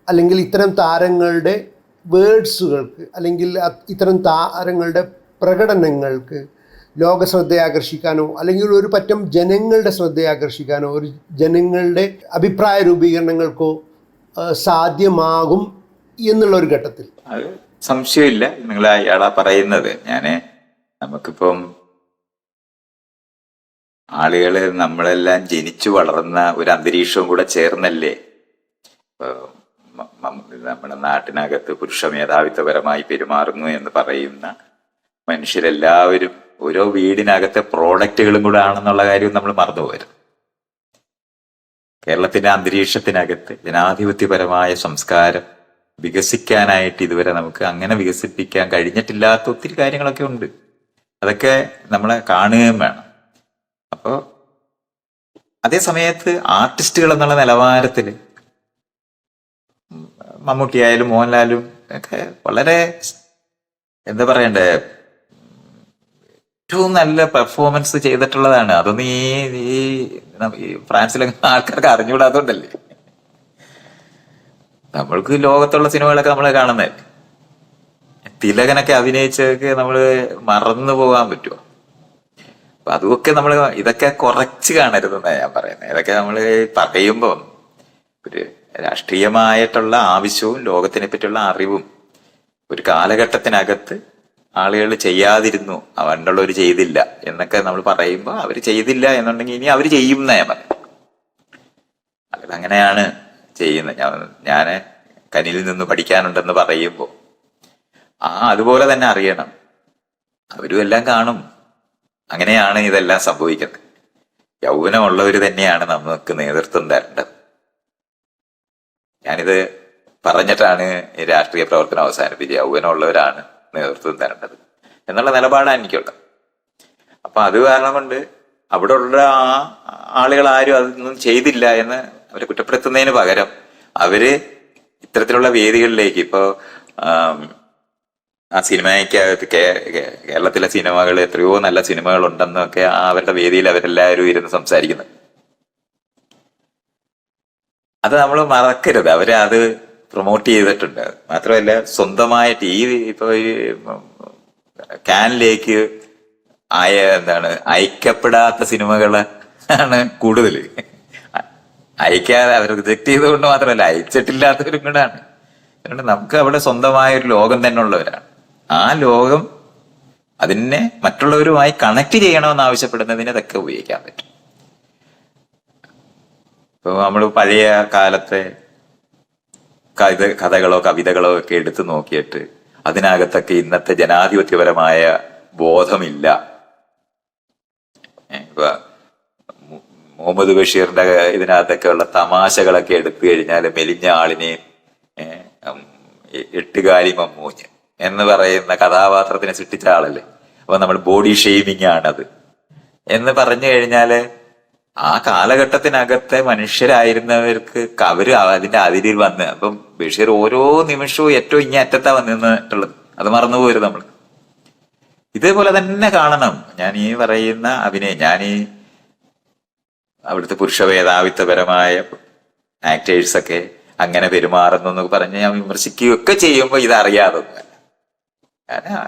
S1: അല്ലെങ്കിൽ ഇത്തരം താരങ്ങളുടെ വേർഡ്സുകൾക്ക്, അല്ലെങ്കിൽ ഇത്തരം താരങ്ങളുടെ പ്രകടനങ്ങൾക്ക് ലോക ശ്രദ്ധയാകർഷിക്കാനോ അല്ലെങ്കിൽ ഒരു പറ്റം ജനങ്ങളുടെ ശ്രദ്ധയാകർഷിക്കാനോ ഒരു ജനങ്ങളുടെ അഭിപ്രായ രൂപീകരണങ്ങൾക്കോ സാധ്യമാകും എന്നുള്ളൊരു ഘട്ടത്തിൽ
S2: അത് സംശയമില്ല. നിങ്ങൾ അയാളാ പറയുന്നത്. നമുക്കിപ്പം ആളുകള് നമ്മളെല്ലാം ജനിച്ചു വളർന്ന ഒരു അന്തരീക്ഷവും കൂടെ ചേർന്നല്ലേ നമ്മുടെ നാട്ടിനകത്ത് പുരുഷ മേധാവിത്വപരമായി പെരുമാറുന്നു എന്ന് പറയുന്ന മനുഷ്യരെല്ലാവരും ഓരോ വീടിനകത്തെ പ്രോഡക്റ്റുകളും കൂടെ ആണെന്നുള്ള കാര്യം നമ്മൾ മറന്നുപോകരുത്. കേരളത്തിന്റെ അന്തരീക്ഷത്തിനകത്ത് ജനാധിപത്യപരമായ സംസ്കാരം വികസിക്കാനായിട്ട് ഇതുവരെ നമുക്ക് അങ്ങനെ വികസിപ്പിക്കാൻ കഴിഞ്ഞിട്ടില്ലാത്ത ഒത്തിരി കാര്യങ്ങളൊക്കെ ഉണ്ട്. അതൊക്കെ നമ്മളെ കാണുകയും വേണം. അപ്പോൾ അതേ സമയത്ത് ആർട്ടിസ്റ്റുകൾ എന്നുള്ള നിലവാരത്തിൽ മമ്മൂട്ടിയായാലും മോഹൻലാലും ഒക്കെ വളരെ എന്താ പറയണ്ടേ, ഏറ്റവും നല്ല പെർഫോമൻസ് ചെയ്തിട്ടുള്ളതാണ്. അതൊന്നും ഈ ഫ്രാൻസിലെ ആൾക്കാർക്ക് അറിഞ്ഞുകൂടാത്തോണ്ടല്ലേ. നമ്മൾക്ക് ലോകത്തുള്ള സിനിമകളൊക്കെ നമ്മൾ കാണുന്നതല്ലേ. തിലകനൊക്കെ അഭിനയിച്ചതൊക്കെ നമ്മൾ മറന്നു പോകാൻ പറ്റുമോ? അപ്പൊ അതൊക്കെ ഇതൊക്കെ കുറച്ച് കാണരുതെന്നാണ് ഞാൻ പറയുന്നത്. ഇതൊക്കെ നമ്മൾ പറയുമ്പോൾ ഒരു രാഷ്ട്രീയമായിട്ടുള്ള ആവശ്യവും ലോകത്തിനെ പറ്റിയുള്ള അറിവും ഒരു കാലഘട്ടത്തിനകത്ത് ആളുകൾ ചെയ്യാതിരുന്നു, അവരുള്ളവർ ചെയ്തില്ല എന്നൊക്കെ നമ്മൾ പറയുമ്പോൾ അവർ ചെയ്തില്ല എന്നുണ്ടെങ്കിൽ ഇനി അവർ ചെയ്യും എന്നാ ഞാൻ പറയും. അങ്ങനെയാണ് ചെയ്യുന്നത്. ഞാൻ കനിയിൽ നിന്ന് പഠിക്കാനുണ്ടെന്ന് പറയുമ്പോൾ അതുപോലെ തന്നെ അറിയണം, അവരും എല്ലാം കാണും. അങ്ങനെയാണ് ഇതെല്ലാം സംഭവിക്കുന്നത്. യൗവനമുള്ളവർ തന്നെയാണ് നമുക്ക് നേതൃത്വം തരേണ്ടത്. ഞാനിത് പറഞ്ഞിട്ടാണ് ഈ രാഷ്ട്രീയ പ്രവർത്തനം അവസാനിപ്പിച്ചത്. യൗവനമുള്ളവരാണ് നേതൃത്വം തരേണ്ടത് എന്നുള്ള നിലപാടാണ് എനിക്കുള്ളത്. അപ്പൊ അത് കാരണം കൊണ്ട് അവിടെ ഉള്ള ആളുകൾ ആരും അതൊന്നും ചെയ്തില്ല എന്ന് അവരെ കുറ്റപ്പെടുത്തുന്നതിന് പകരം അവര് ഇത്തരത്തിലുള്ള വേദികളിലേക്ക്, ഇപ്പോ ആ സിനിമയ്ക്കകത്ത് കേരളത്തിലെ സിനിമകൾ എത്രയോ നല്ല സിനിമകൾ ഉണ്ടെന്നൊക്കെ അവരുടെ വേദിയിൽ അവരെല്ലാവരും ഇരുന്ന് സംസാരിക്കുന്നത്. അത് നമ്മൾ മറക്കരുത്. അവര് അത് പ്രൊമോട്ട് ചെയ്തിട്ടുണ്ട്. മാത്രമല്ല സ്വന്തമായിട്ട് ഇപ്പൊ ഈ കാനിലേക്ക് അയക്കപ്പെടാത്ത സിനിമകള് ആണ് കൂടുതൽ. അയക്കാതെ അവർ റിജക്ട് ചെയ്തുകൊണ്ട് മാത്രമല്ല, അയച്ചിട്ടില്ലാത്തവരും കൂടാണ്. അതുകൊണ്ട് നമുക്ക് അവിടെ സ്വന്തമായ ഒരു ലോകം തന്നെ ഉള്ളവരാണ്. ആ ലോകം അതിനെ മറ്റുള്ളവരുമായി കണക്ട് ചെയ്യണമെന്ന് ആവശ്യപ്പെടുന്നതിന് അതൊക്കെ ഉപയോഗിക്കാൻ പറ്റും. ഇപ്പൊ നമ്മൾ പഴയ കാലത്തെ കഥകളോ കവിതകളോ ഒക്കെ എടുത്തു നോക്കിയിട്ട് അതിനകത്തൊക്കെ ഇന്നത്തെ ജനാധിപത്യപരമായ ബോധമില്ല. ഇപ്പൊ മുഹമ്മദ് ബഷീറിന്റെ ഇതിനകത്തൊക്കെ ഉള്ള തമാശകളൊക്കെ എടുത്തു കഴിഞ്ഞാൽ മെലിഞ്ഞ ആളിനെയും എട്ടുകാലി മമ്മൂഞ്ഞ് എന്ന് പറയുന്ന കഥാപാത്രത്തിനെ സൃഷ്ടിച്ച ആളല്ലേ. അപ്പൊ നമ്മൾ ബോഡി ഷെയ്മിങ് ആണത് എന്ന് പറഞ്ഞു കഴിഞ്ഞാല് ആ കാലഘട്ടത്തിനകത്തെ മനുഷ്യരായിരുന്നവർക്ക് അവര് അതിന്റെ അതിരിൽ വന്ന്, അപ്പം ബഷീർ ഓരോ നിമിഷവും ഏറ്റവും ഇങ്ങേറ്റത്താ വന്നിട്ടുള്ളത്. അത് മറന്നുപോരുത് നമ്മൾ. ഇതേപോലെ തന്നെ കാണണം. ഞാൻ ഈ പറയുന്ന ഞാൻ അവിടുത്തെ പുരുഷ മേധാവിത്വപരമായ ആക്ടേഴ്സൊക്കെ അങ്ങനെ പെരുമാറുന്നു എന്നൊക്കെ പറഞ്ഞ് ഞാൻ വിമർശിക്കുകയൊക്കെ ചെയ്യുമ്പോൾ ഇതറിയാതൊന്നുമല്ല. കാരണം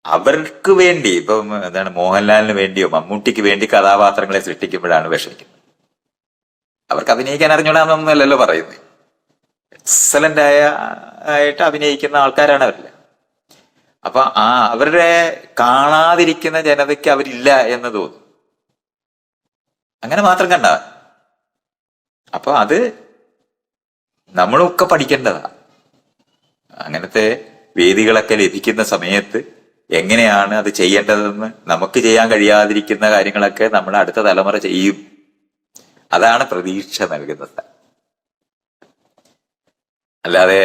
S2: അവർക്ക് വേണ്ടി ഇപ്പം എന്താണ് മോഹൻലാലിന് വേണ്ടിയോ മമ്മൂട്ടിക്ക് വേണ്ടി കഥാപാത്രങ്ങളെ സൃഷ്ടിക്കുമ്പോഴാണ് വിഷമിക്കുന്നത്. അവർക്ക് അഭിനയിക്കാൻ അറിഞ്ഞൂടാന്നൊന്നുമല്ലല്ലോ പറയുന്നത്. എക്സലന്റ് ആയിട്ട് അഭിനയിക്കുന്ന ആൾക്കാരാണ് അവരില്ല. അപ്പൊ അവരുടെ കാണാതിരിക്കുന്ന ജനതയ്ക്ക് അവരില്ല എന്ന് തോന്നും. അങ്ങനെ മാത്രം കണ്ട. അപ്പൊ അത് നമ്മളൊക്കെ പഠിക്കേണ്ടതാ. അങ്ങനത്തെ വേദികളൊക്കെ ലഭിക്കുന്ന സമയത്ത് എങ്ങനെയാണ് അത് ചെയ്യേണ്ടതെന്ന് നമുക്ക് ചെയ്യാൻ കഴിയാതിരിക്കുന്ന കാര്യങ്ങളൊക്കെ നമ്മൾ അടുത്ത തലമുറ ചെയ്യും. അതാണ് പ്രതീക്ഷ നൽകുന്നത്. അല്ലാതെ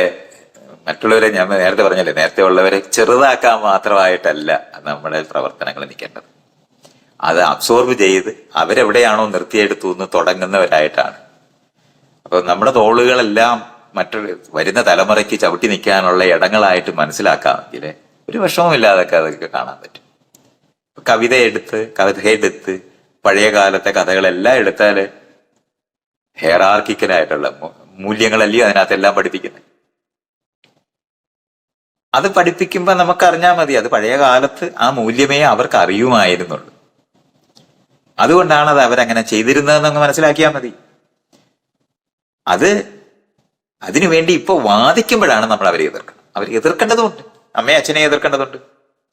S2: മറ്റുള്ളവരെ ഞാൻ നേരത്തെ പറഞ്ഞല്ലേ, നേരത്തെ ഉള്ളവരെ ചെറുതാക്കാൻ മാത്രമായിട്ടല്ല നമ്മുടെ പ്രവർത്തനങ്ങൾ നിൽക്കേണ്ടത്. അത് അബ്സോർബ് ചെയ്ത് അവരെവിടെയാണോ നിർത്തിയെടുത്തു എന്ന് തുടങ്ങുന്നവരായിട്ടാണ്. അപ്പൊ നമ്മുടെ തോളുകളെല്ലാം വരുന്ന തലമുറയ്ക്ക് ചവിട്ടി നിൽക്കാനുള്ള ഇടങ്ങളായിട്ട് മനസ്സിലാക്കാമെങ്കിൽ ഒരു വിഷമമില്ലാതൊക്കെ അതൊക്കെ കാണാൻ പറ്റും. കവിതയെടുത്ത് പഴയ കാലത്തെ കഥകളെല്ലാം എടുത്താല് ഹെയറാർക്കിക്കലായിട്ടുള്ള മൂല്യങ്ങളല്ലേ അതിനകത്തെല്ലാം പഠിപ്പിക്കുന്നത്. അത് പഠിപ്പിക്കുമ്പോ നമുക്കറിഞ്ഞാൽ മതി അത് പഴയ കാലത്ത് ആ മൂല്യമേ അവർക്ക് അറിയുമായിരുന്നുള്ളൂ. അതുകൊണ്ടാണ് അത് അവരങ്ങനെ ചെയ്തിരുന്നതെന്നങ്ങ് മനസ്സിലാക്കിയാൽ മതി. അതിനുവേണ്ടി ഇപ്പൊ വാദിക്കുമ്പോഴാണ് നമ്മൾ അവരെ എതിർക്കേണ്ടതുണ്ട്. അമ്മയെ അച്ഛനെ എതിർക്കേണ്ടതുണ്ട്.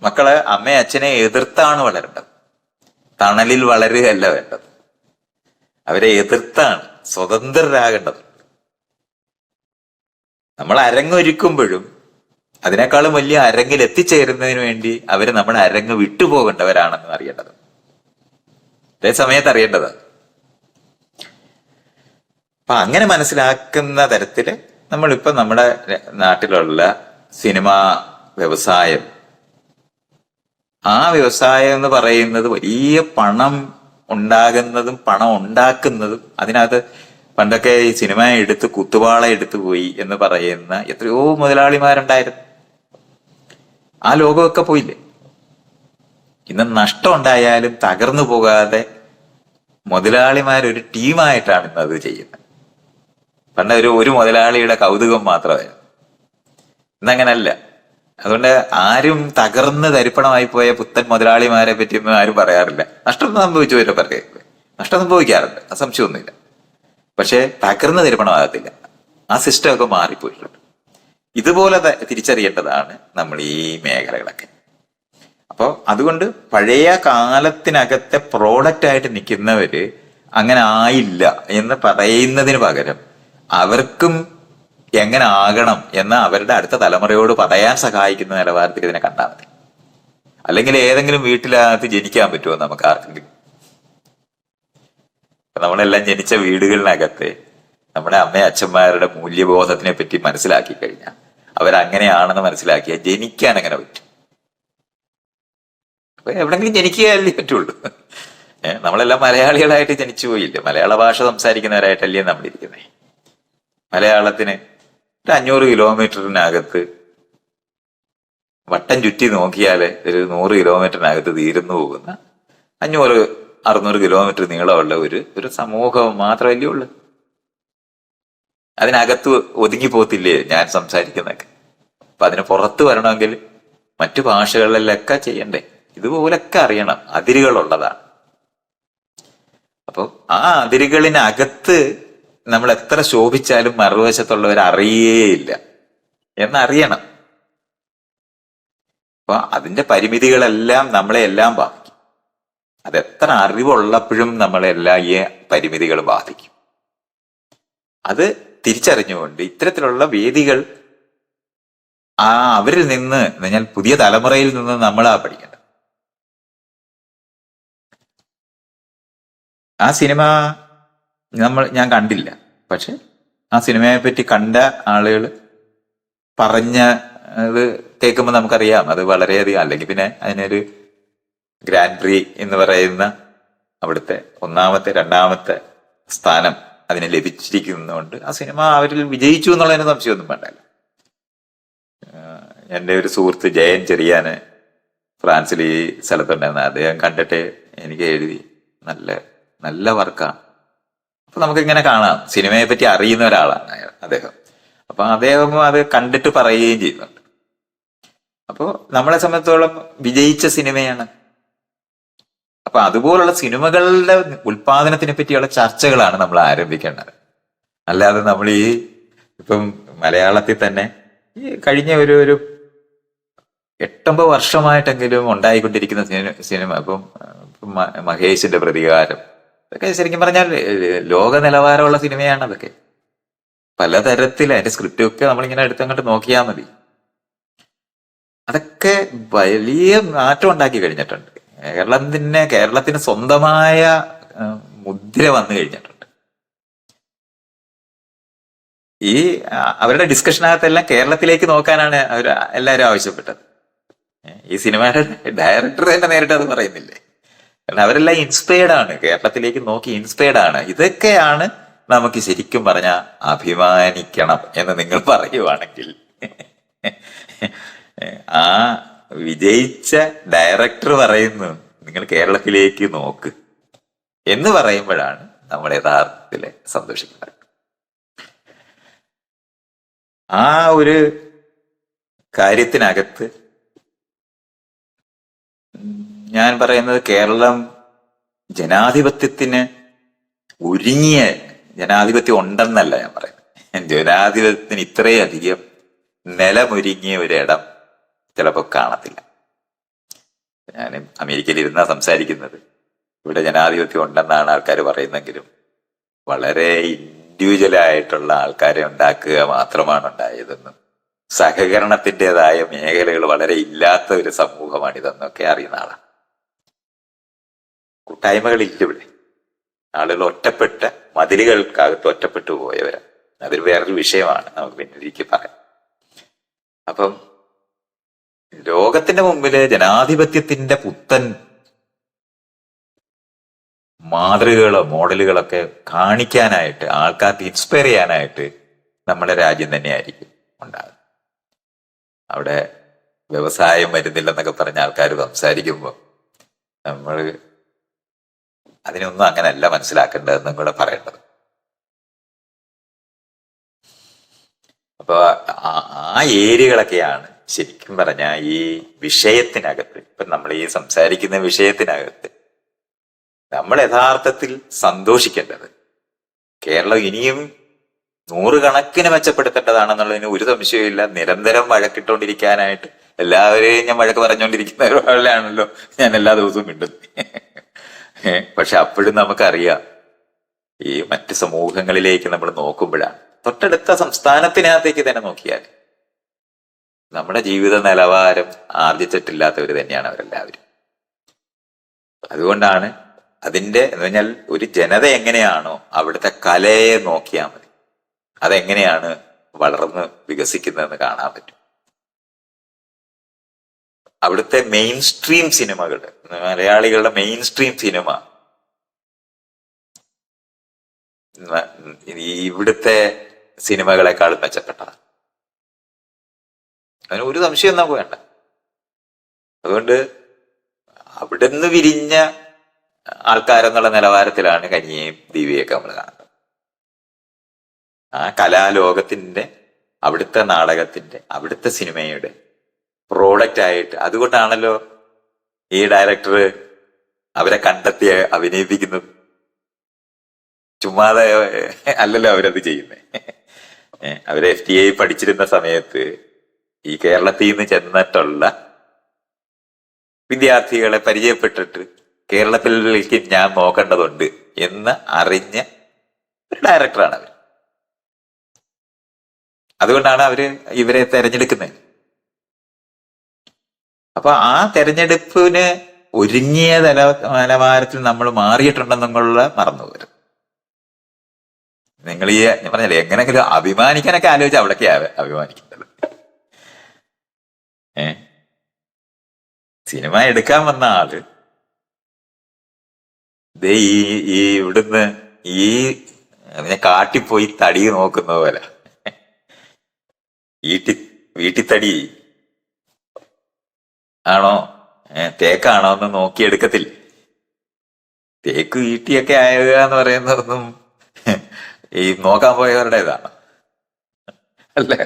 S2: മക്കള് അമ്മയെ അച്ഛനെ എതിർത്താണ് വളരേണ്ടത്, തണലിൽ വളരുകയല്ല വേണ്ടത്. അവരെ എതിർത്താണ് സ്വതന്ത്രരാകേണ്ടത്. നമ്മൾ അരങ്ങൊരുക്കുമ്പോഴും അതിനേക്കാളും വലിയ അരങ്ങിൽ എത്തിച്ചേരുന്നതിന് വേണ്ടി അവര് നമ്മുടെ അരങ്ങ് വിട്ടുപോകേണ്ടവരാണെന്ന് അറിയേണ്ടത്, അതേ സമയത്ത് അറിയേണ്ടത്. അപ്പൊ അങ്ങനെ മനസ്സിലാക്കുന്ന തരത്തില് നമ്മളിപ്പോ നമ്മുടെ നാട്ടിലുള്ള സിനിമാ വ്യവസായം, ആ വ്യവസായം എന്ന് പറയുന്നത് വലിയ പണം ഉണ്ടാകുന്നതും പണം ഉണ്ടാക്കുന്നതും, അതിനകത്ത് പണ്ടൊക്കെ ഈ സിനിമ എടുത്ത് കുത്തുവാള എടുത്തു പോയി എന്ന് പറയുന്ന എത്രയോ മുതലാളിമാരുണ്ടായിരുന്നു. ആ ലോകമൊക്കെ പോയില്ലേ. ഇന്ന് നഷ്ടം ഉണ്ടായാലും തകർന്നു പോകാതെ മുതലാളിമാരൊരു ടീമായിട്ടാണ് ഇന്ന് അത് ചെയ്യുന്നത്. പണ്ട് ഒരു മുതലാളിയുടെ കൗതുകം മാത്രമായിരുന്നു, ഇന്നങ്ങനല്ല. അതുകൊണ്ട് ആരും തകർന്ന് തരിപ്പണമായി പോയ പുത്തൻ മുതലാളിമാരെ പറ്റിയൊന്നും ആരും പറയാറില്ല. നഷ്ടം സംഭവിച്ചു വരെ പറയുക, നഷ്ടം സംഭവിക്കാറുണ്ട്, അത് സംശയമൊന്നുമില്ല. പക്ഷെ തകർന്ന് തരിപ്പണമാകത്തില്ല. ആ സിസ്റ്റം ഒക്കെ മാറിപ്പോയിട്ടുണ്ട്. ഇതുപോലെ തിരിച്ചറിയേണ്ടതാണ് നമ്മൾ ഈ മേഖലകളൊക്കെ. അപ്പോൾ അതുകൊണ്ട് പഴയ കാലത്തിനകത്തെ പ്രോഡക്റ്റ് ആയിട്ട് നിൽക്കുന്നവര് അങ്ങനെ ആയില്ല എന്ന് പറയുന്നതിന് പകരം അവർക്കും എങ്ങനെ ആകണം എന്ന് അവരുടെ അടുത്ത തലമുറയോട് പറയാൻ സഹായിക്കുന്ന നിലവാരത്തിൽ ഇതിനെ കണ്ടാൽ മതി. അല്ലെങ്കിൽ ഏതെങ്കിലും വീട്ടിനകത്ത് ജനിക്കാൻ പറ്റുമോ നമുക്ക് ആർക്കെങ്കിലും? നമ്മളെല്ലാം ജനിച്ച വീടുകളിനകത്ത് നമ്മുടെ അമ്മ അച്ഛന്മാരുടെ മൂല്യബോധത്തിനെ പറ്റി മനസ്സിലാക്കി കഴിഞ്ഞാൽ, അവരങ്ങനെയാണെന്ന് മനസ്സിലാക്കിയാൽ ജനിക്കാൻ അങ്ങനെ പറ്റും. അപ്പൊ എവിടെങ്കിലും ജനിക്കുകയല്ലേ പറ്റുള്ളൂ. നമ്മളെല്ലാം മലയാളികളായിട്ട് ജനിച്ചു പോയില്ലേ, മലയാള ഭാഷ സംസാരിക്കുന്നവരായിട്ടല്ലേ നമ്മളിരിക്കുന്നത്. മലയാളത്തിന് 500 കിലോമീറ്ററിനകത്ത് വട്ടം ചുറ്റി നോക്കിയാല് ഒരു 100 കിലോമീറ്ററിനകത്ത് തീർന്നു പോകുന്ന 500-600 കിലോമീറ്റർ നീളമുള്ള ഒരു സമൂഹം മാത്രമല്ലേ ഉള്ളു. അതിനകത്ത് ഒതുങ്ങിപ്പോത്തില്ലേ ഞാൻ സംസാരിക്കുന്നതൊക്കെ. അപ്പൊ അതിന് പുറത്ത് വരണമെങ്കിൽ മറ്റു ഭാഷകളിലൊക്കെ ചെയ്യണ്ടേ, ഇതുപോലൊക്കെ അറിയണം. അതിരുകളുള്ളതാണ്. അപ്പൊ ആ അതിരുകളിനകത്ത് നമ്മൾ എത്ര ശോഭിച്ചാലും മറുവശത്തുള്ളവർ അറിയേയില്ല എന്നറിയണം. അപ്പൊ അതിന്റെ പരിമിതികളെല്ലാം നമ്മളെ എല്ലാം ബാധിക്കും. അതെത്ര അറിവുള്ളപ്പോഴും നമ്മളെല്ലാം ഈ പരിമിതികൾ ബാധിക്കും. അത് തിരിച്ചറിഞ്ഞുകൊണ്ട് ഇത്തരത്തിലുള്ള വേദികൾ അവരിൽ നിന്ന് ഞാൻ പുതിയ തലമുറയിൽ നിന്ന് നമ്മളാ പഠിക്കേണ്ടത്. ആ സിനിമ ഞാൻ കണ്ടില്ല, പക്ഷെ ആ സിനിമയെ പറ്റി കണ്ട ആളുകൾ പറഞ്ഞ ഇത് കേൾക്കുമ്പോൾ നമുക്കറിയാം അത് വളരെയധികം. അല്ലെങ്കിൽ പിന്നെ അതിനൊരു ഗ്രാൻഡ് പ്രീ എന്ന് പറയുന്ന അവിടുത്തെ 1ാമത്തെ 2ാമത്തെ സ്ഥാനം അതിന് ലഭിച്ചിരിക്കുന്നതുകൊണ്ട് ആ സിനിമ അവരിൽ വിജയിച്ചു എന്നുള്ളതിന് സംശയമൊന്നും വേണ്ടല്ലോ. എൻ്റെ ഒരു സുഹൃത്ത് ജയൻ ചെറിയാന് ഫ്രാൻസിൽ ഈ സ്ഥലത്തുണ്ടായിരുന്ന അദ്ദേഹം കണ്ടിട്ട് എനിക്ക് എഴുതി, നല്ല നല്ല വർക്കാണ്. അപ്പൊ നമുക്കിങ്ങനെ കാണാം സിനിമയെ പറ്റി അറിയുന്ന ഒരാളാണ് അയാൾ. അദ്ദേഹം. അപ്പൊ അദ്ദേഹം അത് കണ്ടിട്ട് പറയുകയും ചെയ്യുന്നുണ്ട്. അപ്പോ നമ്മളെ സംബന്ധിച്ചോളം വിജയിച്ച സിനിമയാണ്. അപ്പൊ അതുപോലുള്ള സിനിമകളുടെ ഉൽപാദനത്തിനെ പറ്റിയുള്ള ചർച്ചകളാണ് നമ്മൾ ആരംഭിക്കേണ്ടത്. അല്ലാതെ നമ്മൾ ഇപ്പം മലയാളത്തിൽ തന്നെ ഈ കഴിഞ്ഞ ഒരു 8-9 വർഷമായിട്ടെങ്കിലും ഉണ്ടായിക്കൊണ്ടിരിക്കുന്ന സിനിമ ഇപ്പം മഹേഷിന്റെ പ്രതികാരം, അതൊക്കെ ശരിക്കും പറഞ്ഞാൽ ലോക നിലവാരമുള്ള സിനിമയാണ്. അതൊക്കെ പലതരത്തിൽ അതിന്റെ സ്ക്രിപ്റ്റ് ഒക്കെ നമ്മളിങ്ങനെ എടുത്തങ്ങോട്ട് നോക്കിയാൽ മതി. അതൊക്കെ വലിയ മാറ്റം ഉണ്ടാക്കി കഴിഞ്ഞിട്ടുണ്ട്. കേരളത്തിന് സ്വന്തമായ മുദ്ര വന്നു കഴിഞ്ഞിട്ടുണ്ട്. ഈ അവരുടെ ഡിസ്കഷനകത്തെല്ലാം കേരളത്തിലേക്ക് നോക്കാനാണ് അവർ എല്ലാവരും ആവശ്യപ്പെട്ടത്. ഈ സിനിമയുടെ ഡയറക്ടർ തന്നെ നേരിട്ട് അത് പറയുന്നില്ലേ? കാരണം അവരെല്ലാം ഇൻസ്പയർഡ് ആണ്, കേരളത്തിലേക്ക് നോക്കി ഇൻസ്പയർഡ് ആണ്. ഇതൊക്കെയാണ് നമുക്ക് ശരിക്കും പറഞ്ഞാൽ അഭിമാനിക്കണം എന്ന് നിങ്ങൾ പറയുവാണെങ്കിൽ ആ വിജയിച്ച ഡയറക്ടർ പറയുന്നു നിങ്ങൾ കേരളത്തിലേക്ക് നോക്ക് എന്ന് പറയുമ്പോഴാണ് നമ്മൾ യഥാർത്ഥത്തിൽ സന്തോഷിക്കുന്നത്. ആ ഒരു കാര്യത്തിനകത്ത് ഞാൻ പറയുന്നത് കേരളം ജനാധിപത്യത്തിന് ഒരുങ്ങിയ ജനാധിപത്യം ഉണ്ടെന്നല്ല ഞാൻ പറയുന്നത്. ജനാധിപത്യത്തിന് ഇത്രയധികം നിലമൊരുങ്ങിയ ഒരിടം ചിലപ്പോൾ കാണത്തില്ല. ഞാൻ അമേരിക്കയിൽ ഇരുന്നാ സംസാരിക്കുന്നത്. ഇവിടെ ജനാധിപത്യം ഉണ്ടെന്നാണ് ആൾക്കാർ പറയുന്നെങ്കിലും വളരെ ഇൻഡിവിജ്വലായിട്ടുള്ള ആൾക്കാരെ ഉണ്ടാക്കുക മാത്രമാണ് ഉണ്ടായതെന്നും സഹകരണത്തിൻ്റെതായ മേഖലകൾ വളരെ ഇല്ലാത്ത ഒരു സമൂഹമാണിതെന്നൊക്കെ അറിയുന്ന ആളാണ്. കൂട്ടായ്മകളില്ല ഇവിടെ. ആളുകൾ ഒറ്റപ്പെട്ട മതിലുകൾക്കകത്ത് ഒറ്റപ്പെട്ടു പോയവരാണ്. അതൊരു വേറൊരു വിഷയമാണ്, നമുക്ക് പിന്നീട് പറയാം. അപ്പം ലോകത്തിന്റെ മുമ്പില് ജനാധിപത്യത്തിന്റെ പുത്തൻ മാതൃകകളോ മോഡലുകളൊക്കെ കാണിക്കാനായിട്ട്, ആൾക്കാർക്ക് ഇൻസ്പയർ ചെയ്യാനായിട്ട് നമ്മുടെ രാജ്യം തന്നെയായിരിക്കും ഉണ്ടാകുന്നത്. അവിടെ വ്യവസായം വരുന്നില്ലെന്നൊക്കെ പറഞ്ഞ ആൾക്കാർ സംസാരിക്കുമ്പോൾ നമ്മൾ അതിനൊന്നും അങ്ങനെയല്ല മനസ്സിലാക്കേണ്ടതെന്നും കൂടെ പറയേണ്ടത്. അപ്പൊ ആ ഏരിയകളൊക്കെയാണ് ശരിക്കും പറഞ്ഞാൽ ഈ വിഷയത്തിനകത്ത്, ഇപ്പൊ നമ്മൾ ഈ സംസാരിക്കുന്ന വിഷയത്തിനകത്ത് നമ്മൾ യഥാർത്ഥത്തിൽ സന്തോഷിക്കേണ്ടത് കേരളം ഇനിയും 100 കണക്കിന് മെച്ചപ്പെടുത്തേണ്ടതാണെന്നുള്ളതിന് ഒരു സംശയമില്ല. നിരന്തരം വഴക്കിട്ടോണ്ടിരിക്കാനായിട്ട് എല്ലാവരെയും ഞാൻ വഴക്ക് പറഞ്ഞുകൊണ്ടിരിക്കുന്നവരാണല്ലോ ഞാൻ എല്ലാ ദിവസവും മിണ്ടുന്നത്. പക്ഷെ അപ്പോഴും നമുക്കറിയാം, ഈ മറ്റ് സമൂഹങ്ങളിലേക്ക് നമ്മൾ നോക്കുമ്പോഴാണ്, തൊട്ടടുത്ത സംസ്ഥാനത്തിനകത്തേക്ക് തന്നെ നോക്കിയാൽ നമ്മുടെ ജീവിത നിലവാരം ആർജിച്ചിട്ടില്ലാത്തവർ തന്നെയാണ് അവരെല്ലാവരും. അതുകൊണ്ടാണ് അതിന്റെ എന്ന് പറഞ്ഞാൽ ഒരു ജനത എങ്ങനെയാണോ അവിടുത്തെ കലയെ നോക്കിയാൽ മതി, അതെങ്ങനെയാണ് വളർന്ന് വികസിക്കുന്നതെന്ന് കാണാൻ പറ്റും. അവിടുത്തെ മെയിൻ സ്ട്രീം സിനിമകൾ, മലയാളികളുടെ മെയിൻ സ്ട്രീം സിനിമ ഇവിടുത്തെ സിനിമകളെക്കാളും മെച്ചപ്പെട്ടതാണ്. അതിന് ഒരു സംശയം നമുക്ക് വേണ്ട. അതുകൊണ്ട് അവിടുന്ന് വിരിഞ്ഞ ആൾക്കാരെന്നുള്ള നിലവാരത്തിലാണ് കനിയെയും ദീപികയൊക്കെ നമ്മൾ കാണുന്നത്. ആ കലാലോകത്തിന്റെ, അവിടുത്തെ നാടകത്തിന്റെ, അവിടുത്തെ സിനിമയുടെ പ്രോഡക്റ്റ് ആയിട്ട്, അതുകൊണ്ടാണല്ലോ ഈ ഡയറക്ടർ അവരെ കണ്ടെത്തി അഭിനയിപ്പിക്കുന്നത്. ചുമ്മാതെ അല്ലല്ലോ അവരത് ചെയ്യുന്നത്. അവര് FTA പഠിച്ചിരുന്ന സമയത്ത് ഈ കേരളത്തിൽ നിന്ന് ചെന്നിട്ടുള്ള വിദ്യാർത്ഥികളെ പരിചയപ്പെട്ടിട്ട് കേരളത്തിലേക്ക് ഞാൻ നോക്കേണ്ടതുണ്ട് എന്ന് അറിഞ്ഞ ഒരു ഡയറക്ടറാണ് അവർ. അതുകൊണ്ടാണ് അവര് ഇവരെ തെരഞ്ഞെടുക്കുന്നത്. അപ്പൊ ആ തെരഞ്ഞെടുപ്പിന് ഒരുങ്ങിയ നിലവാരത്തിൽ നമ്മൾ മാറിയിട്ടുണ്ടെന്നുള്ള മറന്നുപോകരുത്. നിങ്ങൾ ഞാൻ പറഞ്ഞല്ലേ, എങ്ങനെങ്കിലും അഭിമാനിക്കാനൊക്കെ ആലോചിച്ച് അവിടേക്ക് അഭിമാനിക്കുന്നത്. സിനിമ എടുക്കാൻ വന്ന ആള് ഇവിടുന്ന് കാട്ടിപ്പോയി തടി നോക്കുന്ന പോലെ വീട്ടിത്തടി ആണോ തേക്കാണോ എന്ന് നോക്കിയെടുക്കത്തില്ല. തേക്ക് ഈട്ടിയൊക്കെ ആവുക എന്ന് പറയുന്നതൊന്നും ഈ നോക്കാൻ പോയവരുടേതാണ്. അല്ലേ?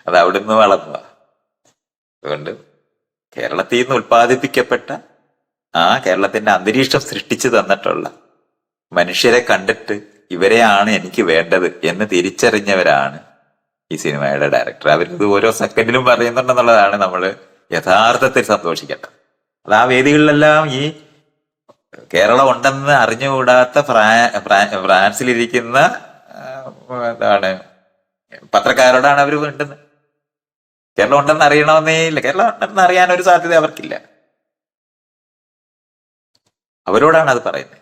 S2: അത് അവിടുന്ന് വളർന്ന. അതുകൊണ്ട് കേരളത്തിൽ നിന്ന് ഉൽപ്പാദിപ്പിക്കപ്പെട്ട ആ കേരളത്തിന്റെ അന്തരീക്ഷം സൃഷ്ടിച്ചു തന്നിട്ടുള്ള മനുഷ്യരെ കണ്ടിട്ട് ഇവരെയാണ് എനിക്ക് വേണ്ടത് എന്ന് തിരിച്ചറിഞ്ഞവരാണ് ഈ സിനിമയുടെ ഡയറക്ടർ. അവരിത് ഓരോ സെക്കൻഡിലും പറയുന്നുണ്ടെന്നുള്ളതാണ് നമ്മൾ യഥാർത്ഥത്തിൽ സന്തോഷിക്കേണ്ടത്. അത് ആ വേദികളിലെല്ലാം ഈ കേരളം ഉണ്ടെന്ന് അറിഞ്ഞുകൂടാത്ത ഫ്രാൻസിലിരിക്കുന്ന എന്താണ് പത്രക്കാരോടാണ് അവർ വേണ്ടുന്നത്. കേരളം ഉണ്ടെന്ന് അറിയണമെന്നേ ഇല്ല. കേരളം ഉണ്ടെന്ന് അറിയാൻ ഒരു സാധ്യത അവർക്കില്ല. അവരോടാണ് അത് പറയുന്നത്.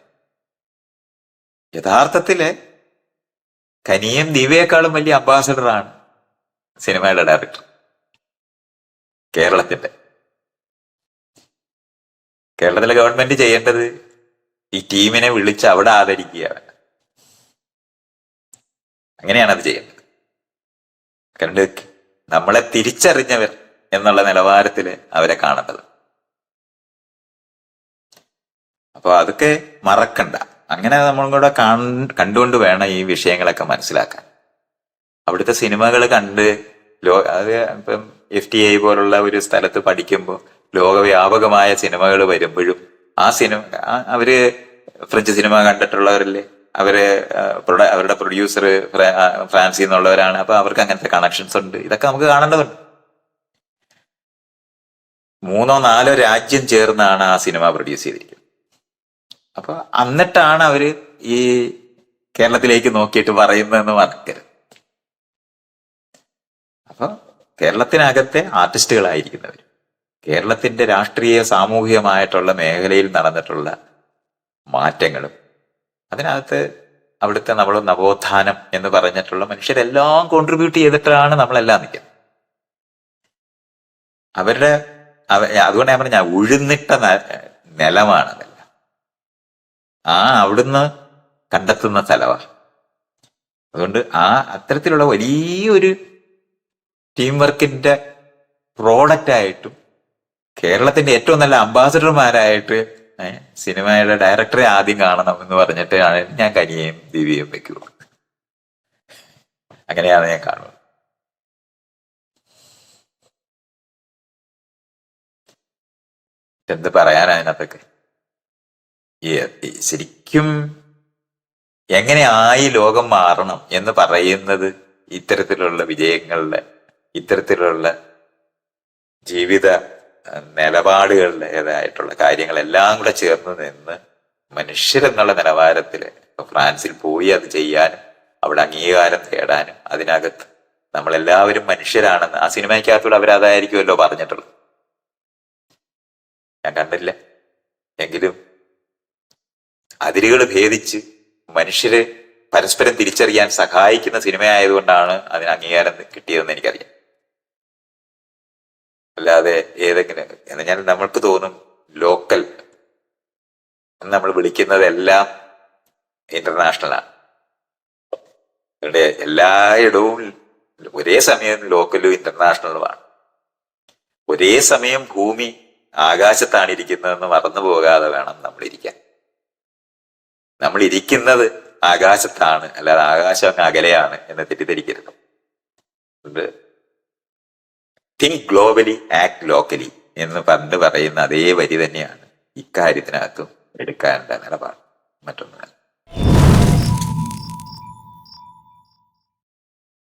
S2: യഥാർത്ഥത്തില് കനിയും ദിവ്യേക്കാളും വലിയ അംബാസഡറാണ് സിനിമയുടെ ഡയറക്ടർ കേരളത്തിന്റെ. കേരളത്തിലെ ഗവൺമെന്റ് ചെയ്യേണ്ടത് ഈ ടീമിനെ വിളിച്ച് അവിടെ ആദരിക്കുക. അങ്ങനെയാണ് അത് ചെയ്യേണ്ടത്. കാരണം നമ്മളെ തിരിച്ചറിഞ്ഞവർ എന്നുള്ള നിലവാരത്തിൽ അവരെ കാണേണ്ടത്. അപ്പൊ അതൊക്കെ മറക്കണ്ട. അങ്ങനെ നമ്മളും കൂടെ കണ്ടുകൊണ്ട് വേണം ഈ വിഷയങ്ങളൊക്കെ മനസ്സിലാക്കാൻ. അവിടുത്തെ സിനിമകൾ കണ്ട് അത് ഇപ്പം FTI പോലുള്ള ഒരു സ്ഥലത്ത് പഠിക്കുമ്പോൾ ലോകവ്യാപകമായ സിനിമകൾ വരുമ്പോഴും ആ സിനിമ അവര് ഫ്രഞ്ച് സിനിമ കണ്ടിട്ടുള്ളവരല്ലേ, അവരുടെ പ്രൊഡ്യൂസർ ഫ്രാൻസിൽ നിന്നുള്ളവരാണ്. അപ്പൊ അവർക്ക് അങ്ങനത്തെ കണക്ഷൻസ് ഉണ്ട്. ഇതൊക്കെ നമുക്ക് കാണേണ്ടതുണ്ട്. 3-4 രാജ്യം ചേർന്നാണ് ആ സിനിമ പ്രൊഡ്യൂസ് ചെയ്തിരിക്കുന്നത്. അപ്പൊ എന്നിട്ടാണ് അവര് ഈ കേരളത്തിലേക്ക് നോക്കിയിട്ട് പറയുന്നതെന്ന് മറക്കരുത്. അപ്പൊ കേരളത്തിനകത്തെ ആർട്ടിസ്റ്റുകളായിരിക്കുന്നവർ കേരളത്തിന്റെ രാഷ്ട്രീയ സാമൂഹികമായിട്ടുള്ള മേഖലയിൽ നടന്നിട്ടുള്ള മാറ്റങ്ങളും അതിനകത്ത് അവിടുത്തെ നമ്മൾ നവോത്ഥാനം എന്ന് പറഞ്ഞിട്ടുള്ള മനുഷ്യരെല്ലാം കോൺട്രിബ്യൂട്ട് ചെയ്തിട്ടാണ് നമ്മളെല്ലാം നിൽക്കുന്നത്. അതുകൊണ്ട് ഞാൻ പറഞ്ഞ ഉഴുന്നിട്ട നിലമാണതല്ല, അവിടുന്ന് കണ്ടെത്തുന്ന സ്ഥലമാണ്. അതുകൊണ്ട് അത്തരത്തിലുള്ള വലിയൊരു ടീം വർക്കിന്റെ പ്രോഡക്റ്റ് ആയിട്ടും കേരളത്തിന്റെ ഏറ്റവും നല്ല അംബാസഡർമാരായിട്ട് സിനിമയുടെ ഡയറക്ടറെ ആദ്യം കാണണം എന്ന് പറഞ്ഞിട്ടാണ് ഞാൻ കനിയെയും ദിവ്യയും വെക്കുള്ളൂ. അങ്ങനെയാണ് ഞാൻ കാണുന്നത്. എന്ത് പറയാനാ അതിനകത്തൊക്കെ? ശരിക്കും എങ്ങനെയായി ലോകം മാറണം എന്ന് പറയുന്നത് ഇത്തരത്തിലുള്ള വിജയങ്ങളുടെ, ഇത്തരത്തിലുള്ള ജീവിത നിലപാടുകളുടേതായിട്ടുള്ള കാര്യങ്ങളെല്ലാം കൂടെ ചേർന്ന് നിന്ന് മനുഷ്യരെന്നുള്ള നിലവാരത്തില് ഫ്രാൻസിൽ പോയി അത് ചെയ്യാനും അവിടെ അംഗീകാരം തേടാനും അതിനകത്ത് നമ്മളെല്ലാവരും മനുഷ്യരാണെന്ന് ആ സിനിമയ്ക്കകത്തൂടെ അവരതായിരിക്കുമല്ലോ പറഞ്ഞിട്ടുള്ളത്. ഞാൻ കണ്ടില്ല എങ്കിലും അതിരുകൾ ഭേദിച്ച് മനുഷ്യരെ പരസ്പരം തിരിച്ചറിയാൻ സഹായിക്കുന്ന സിനിമയായതുകൊണ്ടാണ് അതിന് അംഗീകാരം കിട്ടിയതെന്ന് എനിക്കറിയാം. അല്ലാതെ ഏതെങ്കിലും എന്നാൽ നമ്മൾക്ക് തോന്നും ലോക്കൽ എന്ന് നമ്മൾ വിളിക്കുന്നതെല്ലാം ഇന്റർനാഷണലാണ്. ഇവിടെ എല്ലായിടവും ഒരേ സമയം ലോക്കലും ഇന്റർനാഷണലുമാണ്. ഒരേ സമയം ഭൂമി ആകാശത്താണ് ഇരിക്കുന്നതെന്ന് മറന്നു പോകാതെ വേണം നമ്മൾ ഇരിക്കാൻ. നമ്മൾ ഇരിക്കുന്നത് ആകാശത്താണ്, അല്ലാതെ ആകാശം അങ്ങ് അകലെയാണ് എന്ന് തെറ്റിദ്ധരിക്കരുത്. തിങ്ക് ഗ്ലോബലി ആക്ട് ലോക്കലി എന്ന് പറയുന്ന അതേ വരി തന്നെയാണ് ഇക്കാര്യത്തിനകത്തും എടുക്കാനുള്ള നിലപാട്. മറ്റൊന്നും